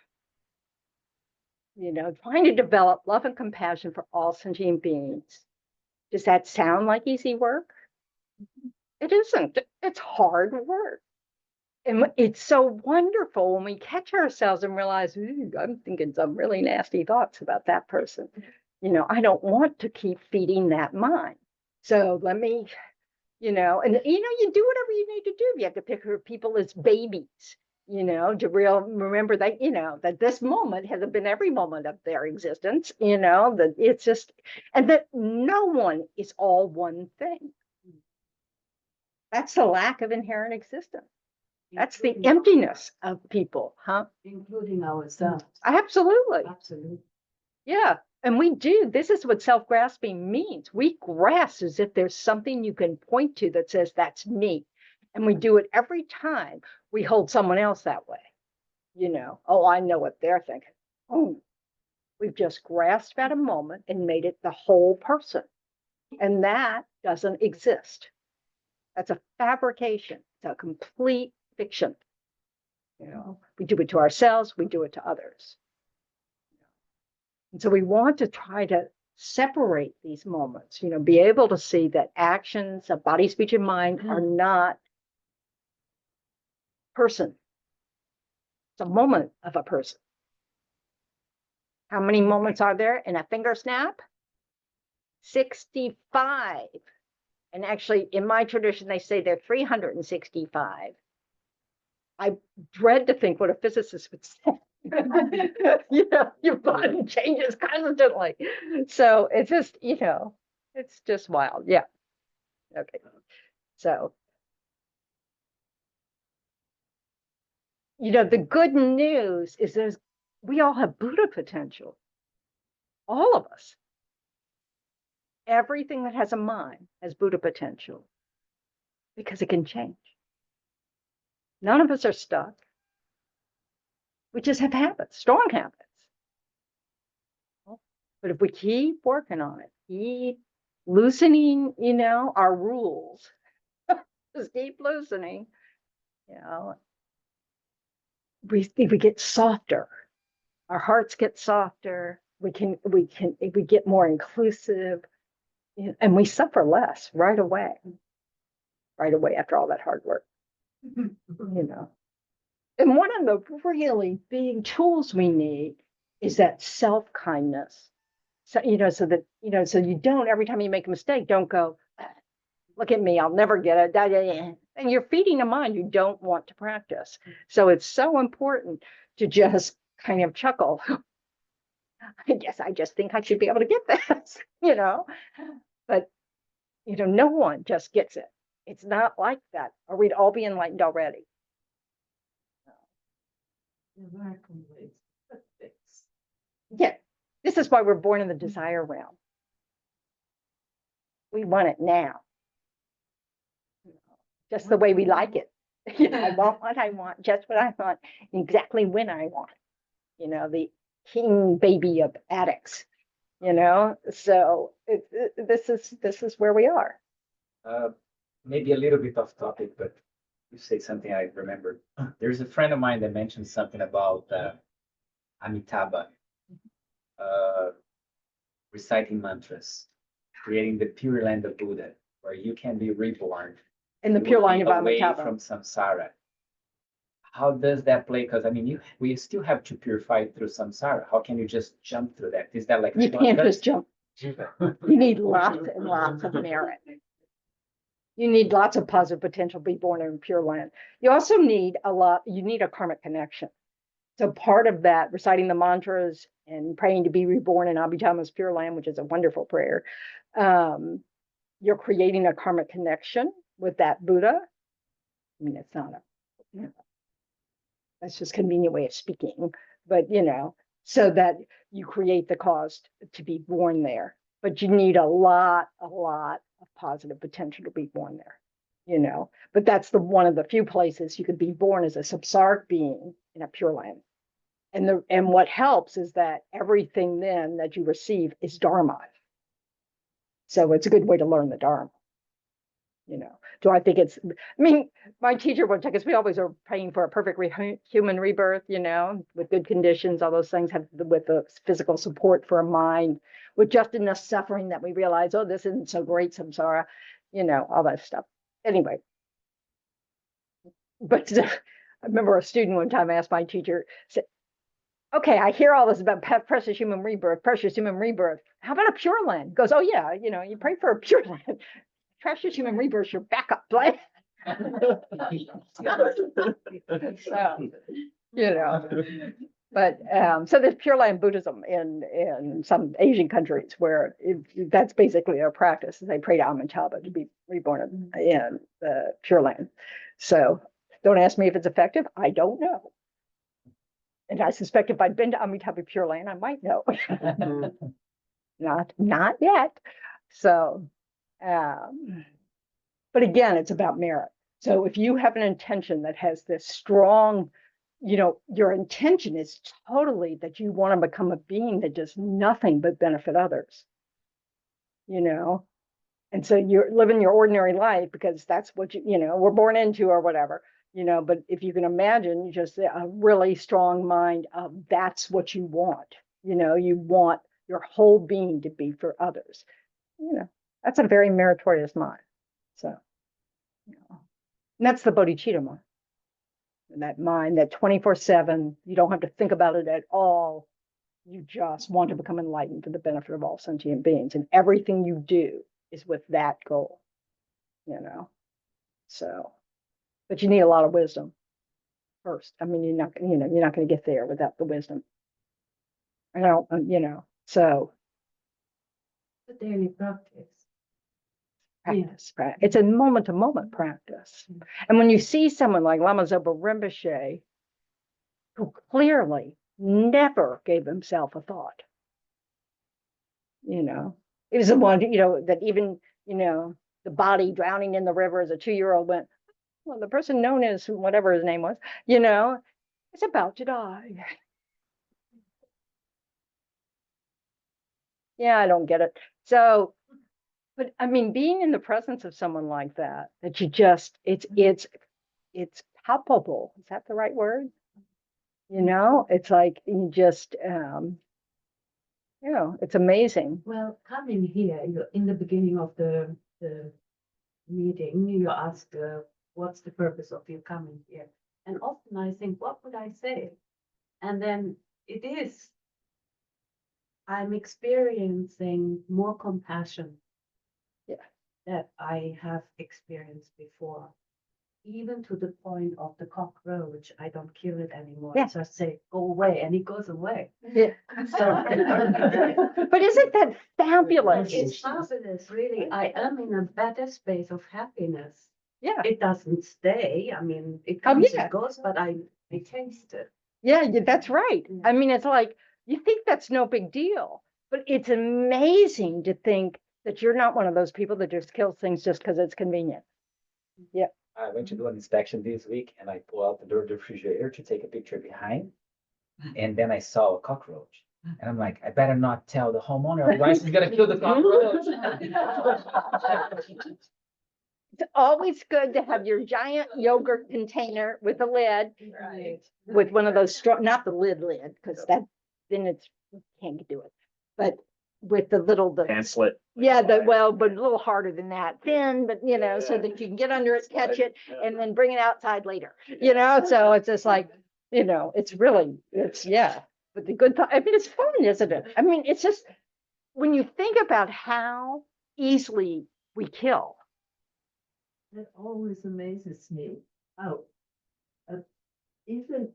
[SPEAKER 1] trying to develop love and compassion for all sentient beings. Does that sound like easy work? It isn't. It's hard work. And it's so wonderful when we catch ourselves and realize, "Ooh, I'm thinking some really nasty thoughts about that person. I don't want to keep feeding that mind. So let me, and you do whatever you need to do. You have to pick people as babies, to remember that, that this moment hasn't been every moment of their existence, that it's just, and that no one is all one thing. That's the lack of inherent existence. That's the emptiness of people, huh?
[SPEAKER 12] Including ourselves.
[SPEAKER 1] Absolutely.
[SPEAKER 12] Absolutely.
[SPEAKER 1] Yeah. And we do. This is what self-grasping means. We grasp as if there's something you can point to that says, that's me. And we do it every time we hold someone else that way. Oh, I know what they're thinking. Oh, we've just grasped at a moment and made it the whole person. And that doesn't exist. That's a fabrication. It's a complete fiction. We do it to ourselves, we do it to others. And so we want to try to separate these moments, be able to see that actions of body, speech, and mind are not person. It's a moment of a person. How many moments are there in a finger snap? 65. And actually, in my tradition, they say they're 365. I dread to think what a physicist would say. Your body changes constantly. So it's just, it's just wild. Yeah. Okay. So, the good news is we all have Buddha potential. All of us. Everything that has a mind has Buddha potential because it can change. None of us are stuck. We just have habits, strong habits. But if we keep working on it, keep loosening, our rules, just keep loosening, we get softer. Our hearts get softer. We get more inclusive, and we suffer less right away after all that hard work. And one of the really big tools we need is that self-kindness. So, so that, so you don't, every time you make a mistake, don't go, look at me, I'll never get it. And you're feeding a mind you don't want to practice. So it's so important to just kind of chuckle. I guess I just think I should be able to get this, but, no one just gets it. It's not like that, or we'd all be enlightened already. Yeah, this is why we're born in the desire realm. We want it now, just the way we like it. I want what I want, just what I want, exactly when I want. The king baby of addicts. So this is where we are.
[SPEAKER 7] Maybe a little bit off topic, but you say something I remember. There's a friend of mine that mentioned something about Amitabha reciting mantras, creating the pure land of Buddha, where you can be reborn
[SPEAKER 1] in the pure line of
[SPEAKER 7] away
[SPEAKER 1] Amitabha
[SPEAKER 7] from samsara. How does that play? Because we still have to purify through samsara. How can you just jump through that? Is that like
[SPEAKER 1] you can't just jump? You need lots and lots of merit. You need lots of positive potential to be born in pure land. You also need you need a karmic connection. So part of that, reciting the mantras and praying to be reborn in Abhidhamma's pure land, which is a wonderful prayer, you're creating a karmic connection with that Buddha. I mean, it's not that's just a convenient way of speaking, but so that you create the cause to be born there. But you need a lot of positive potential to be born there, but that's one of the few places you could be born as a samsaric being in a pure land. And what helps is that everything then that you receive is Dharma. So it's a good way to learn the Dharma. You know, do I think it's, I mean, my teacher would take us, we always are praying for a perfect human rebirth, you know, with good conditions, all those things have with the physical support for a mind, with just enough suffering that we realize, oh, this isn't so great, samsara, you know, all that stuff. Anyway, but I remember a student one time asked my teacher, said, okay, I hear all this about precious human rebirth, precious human rebirth. How about a pure land? He goes, oh yeah, you know, you pray for a pure land. Precious human rebirth, your backup plan. So, you know, but so there's Pure Land Buddhism in some Asian countries where that's basically a practice. They pray to Amitabha to be reborn in the Pure Land. So don't ask me if it's effective. I don't know. And I suspect if I'd been to Amitabha Pure Land, I might know. Not yet. So, but again, it's about merit. So if you have an intention that has this strong, you know, your intention is totally that you want to become a being that does nothing but benefit others, you know, and so you're living your ordinary life because that's what you know, we're born into or whatever, you know, but if you can imagine just a really strong mind of that's what you want, you know, you want your whole being to be for others, you know, that's a very meritorious mind. So, you know, and that's the bodhicitta mind. And that mind, that 24/7, you don't have to think about it at all. You just want to become enlightened for the benefit of all sentient beings. And everything you do is with that goal, you know. So, but you need a lot of wisdom first. I mean, you're not, you know, you're not going to get there without the wisdom. I don't, you know, so.
[SPEAKER 12] The daily practice.
[SPEAKER 1] Practice. It's a moment to moment practice. And when you see someone like Lama Zopa Rinpoche, who clearly never gave himself a thought, you know, he was the one, you know, that even, you know, the body drowning in the river as a 2-year-old went, well, the person known as whatever his name was, you know, is about to die. Yeah, I don't get it. So, but I mean, being in the presence of someone like that, that you just, it's palpable. Is that the right word? You know, it's like you just, you know, it's amazing.
[SPEAKER 12] Well, coming here, in the beginning of the meeting, you ask, what's the purpose of you coming here? And often I think, what would I say? And then it is, I'm experiencing more compassion.
[SPEAKER 1] Yeah.
[SPEAKER 12] That I have experienced before. Even to the point of the cockroach, I don't kill it anymore.
[SPEAKER 1] Yeah.
[SPEAKER 12] So I say, go away, and it goes away.
[SPEAKER 1] Yeah.
[SPEAKER 12] So,
[SPEAKER 1] But isn't that fabulous?
[SPEAKER 12] it's fabulous, really. I am in a better space of happiness.
[SPEAKER 1] Yeah.
[SPEAKER 12] It doesn't stay. I mean, it
[SPEAKER 1] Oh,
[SPEAKER 12] comes
[SPEAKER 1] yeah.
[SPEAKER 12] and goes, but I taste it.
[SPEAKER 1] Yeah, that's right. I mean, it's like, you think that's no big deal, but it's amazing to think that you're not one of those people that just kills things just because it's convenient. Yeah.
[SPEAKER 7] I went to do an inspection this week and I pulled out the door of the refrigerator to take a picture behind. And then I saw a cockroach. And I'm like, I better not tell the homeowner, otherwise he's gonna kill the cockroach.
[SPEAKER 1] It's always good to have your giant yogurt container with a lid,
[SPEAKER 12] Right.
[SPEAKER 1] with one of those straw, not the lid, because that, then it's, you can't do it. But with the little,
[SPEAKER 2] Pamphlet.
[SPEAKER 1] yeah, but a little harder than that, thin, but you know, so that you can get under it, catch it, and then bring it outside later, you know, so it's just like, you know, it's really, it's, yeah, but the good thought, I mean, it's fun, isn't it? I mean, it's just, when you think about how easily we kill.
[SPEAKER 12] That always amazes me. How even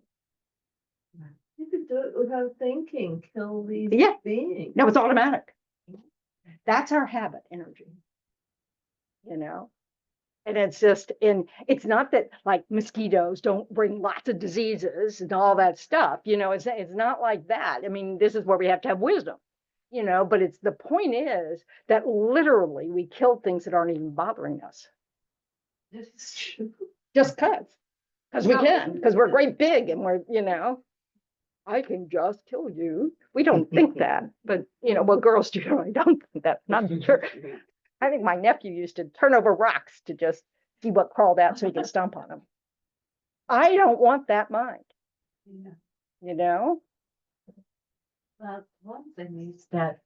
[SPEAKER 12] you could do it without thinking, kill these
[SPEAKER 1] Yeah.
[SPEAKER 12] beings.
[SPEAKER 1] No, it's automatic. That's our habit energy, you know? And it's just, it's not that like mosquitoes don't bring lots of diseases and all that stuff, you know, it's not like that. I mean, this is where we have to have wisdom, you know, but it's, the point is that literally we kill things that aren't even bothering us.
[SPEAKER 12] That is true.
[SPEAKER 1] Just because we can, because we're great big and we're, you know, I can just kill you. We don't think that, but you know, well, girls generally don't think that, not sure. I think my nephew used to turn over rocks to just see what crawled out so he could stomp on them. I don't want that mind,
[SPEAKER 12] Yeah.
[SPEAKER 1] you know?
[SPEAKER 12] Well, one thing is that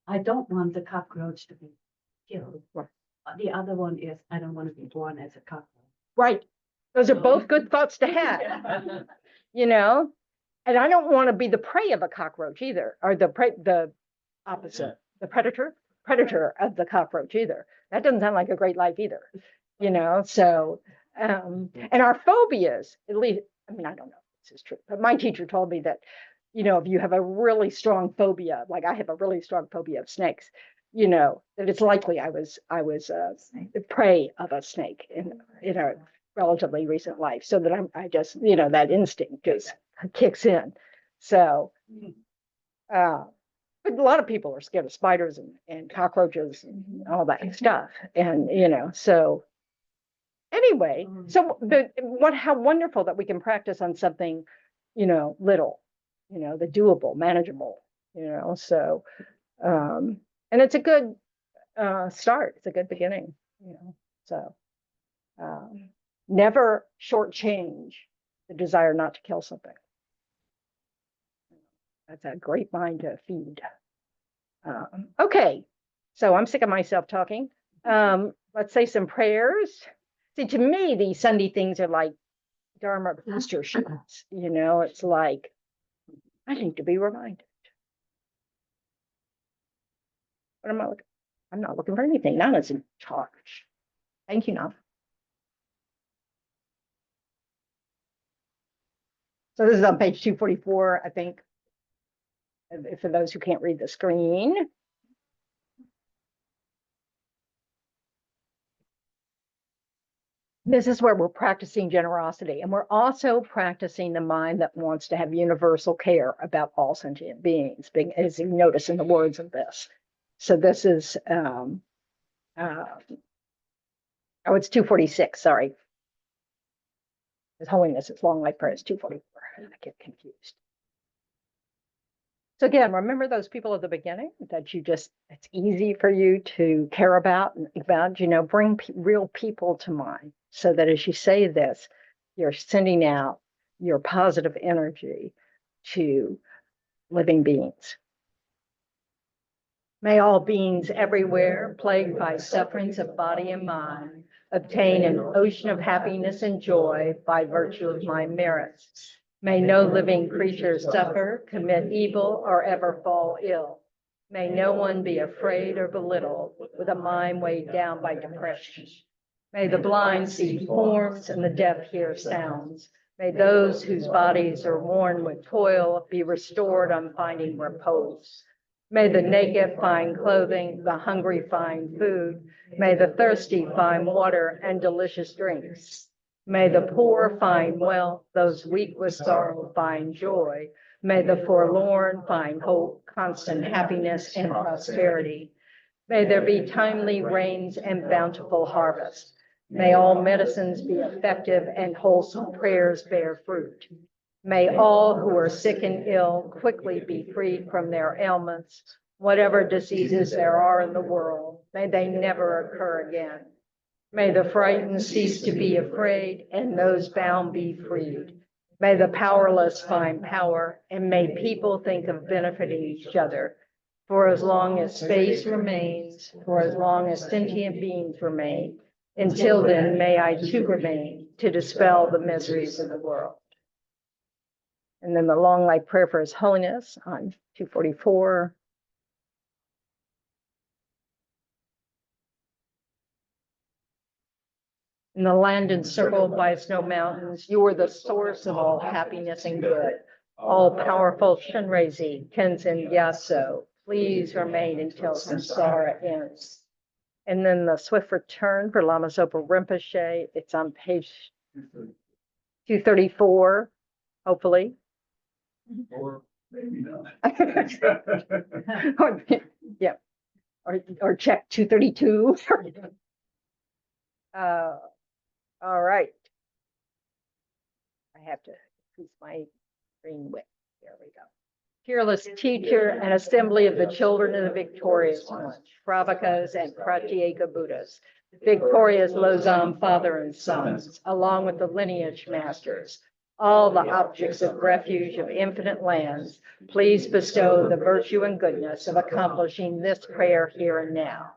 [SPEAKER 12] I don't want the cockroach to be killed.
[SPEAKER 1] Right.
[SPEAKER 12] The other one is I don't want to be born as a cockroach.
[SPEAKER 1] Right. Those are both good thoughts to have, you know? And I don't want to be the prey of a cockroach either, or the opposite, the predator of the cockroach either. That doesn't sound like a great life either, you know? So, and our phobias, at least, I mean, I don't know if this is true, but my teacher told me that, you know, if you have a really strong phobia, like I have a really strong phobia of snakes, you know, that it's likely I was the prey of a snake in a relatively recent life. So that I just, you know, that instinct just kicks in. So, but a lot of people are scared of spiders and cockroaches and all that stuff. And, you know, so anyway, so how wonderful that we can practice on something, you know, little, you know, the doable, manageable, you know, so, and it's a good start. It's a good beginning, you know, so never shortchange the desire not to kill something. That's a great mind to feed. Okay, so I'm sick of myself talking. Let's say some prayers. See, to me, these Sunday things are like Dharma booster shots. You know, it's like, I need to be reminded. What am I looking? I'm not looking for anything. Nana's in charge. Thank you, Nana. So this is on page 244, I think, for those who can't read the screen. This is where we're practicing generosity, and we're also practicing the mind that wants to have universal care about all sentient beings, as you notice in the words of this. So this is, oh, it's 246, sorry. His Holiness, it's Long Life Prayer, it's 244. I get confused. So again, remember those people at the beginning that it's easy for you to care about, you know, bring real people to mind so that as you say this, you're sending out your positive energy to living beings. May all beings everywhere, plagued by sufferings of body and mind, obtain an ocean of happiness and joy by virtue of my merits. May no living creature suffer, commit evil, or ever fall ill. May no one be afraid or belittled with a mind weighed down by depression. May the blind see forms and the deaf hear sounds. May those whose bodies are worn with toil be restored on finding repose. May the naked find clothing, the hungry find food. May the thirsty find water and delicious drinks. May the poor find wealth, those weak with sorrow find joy. May the forlorn find hope, constant happiness, and prosperity. May there be timely rains and bountiful harvest. May all medicines be effective and wholesome prayers bear fruit. May all who are sick and ill quickly be freed from their ailments. Whatever diseases there are in the world, may they never occur again. May the frightened cease to be afraid, and those bound be freed. May the powerless find power, and may people think of benefiting each other. For as long as space remains, for as long as sentient beings remain, until then, may I too remain to dispel the miseries of the world. And then the Long Life Prayer for His Holiness on 244. In the land encircled by snow mountains, you are the source of all happiness and good. All powerful Shinrezi, Tenzin Gyatso, please remain until samsara ends. And then the Swift Return for Lama Zopa Rinpoche, it's on page 234, hopefully.
[SPEAKER 5] Or maybe not.
[SPEAKER 1] Yeah, or check 232. All right. I have to increase my screen width. There we go. Fearless teacher and assembly of the children of the victorious one, Pravakas and Pratyeka Buddhas, victorious Losam father and sons, along with the lineage masters, all the objects of refuge of infinite lands, please bestow the virtue and goodness of accomplishing this prayer here and now.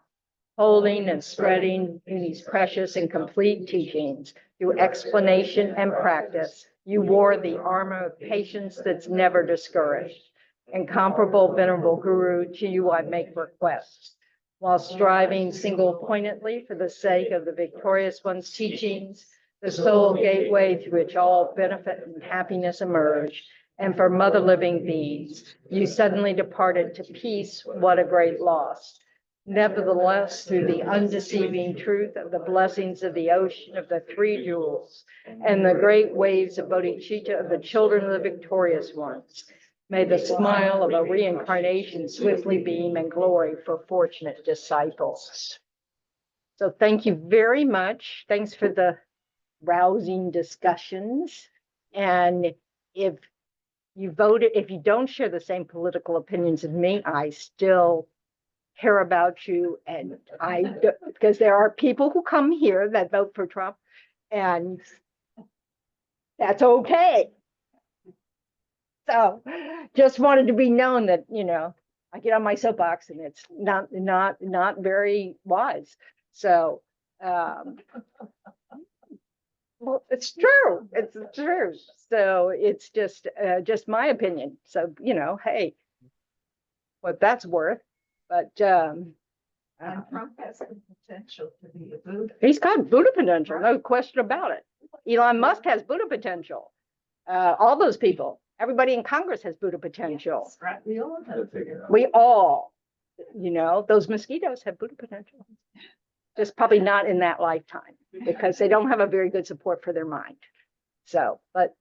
[SPEAKER 1] Holding and spreading these precious and complete teachings through explanation and practice, you wore the armor of patience that's never discouraged. Incomparable Venerable Guru, to you I make requests. While striving single-pointedly for the sake of the victorious one's teachings, the sole gateway through which all benefit and happiness emerge, and for mother living beings, you suddenly departed to peace. What a great loss. Nevertheless, through the undeceiving truth of the blessings of the ocean of the three jewels and the great waves of bodhicitta of the children of the victorious ones, may the smile of a reincarnation swiftly beam and glory for fortunate disciples. So thank you very much. Thanks for the rousing discussions. And if you voted, if you don't share the same political opinions as me, I still care about you. And because there are people who come here that vote for Trump, and that's okay. So just wanted to be known that, I get on my soapbox and it's not very wise. So, well, it's true. It's true. So it's just my opinion. So, hey, what that's worth. But
[SPEAKER 6] And Trump has the potential to be a Buddha.
[SPEAKER 1] he's got Buddha potential, no question about it. Elon Musk has Buddha potential. All those people, everybody in Congress has Buddha potential.
[SPEAKER 6] Yes, right. We all have.
[SPEAKER 1] We all, those mosquitoes have Buddha potential. Just probably not in that lifetime because they don't have a very good support for their mind. So, but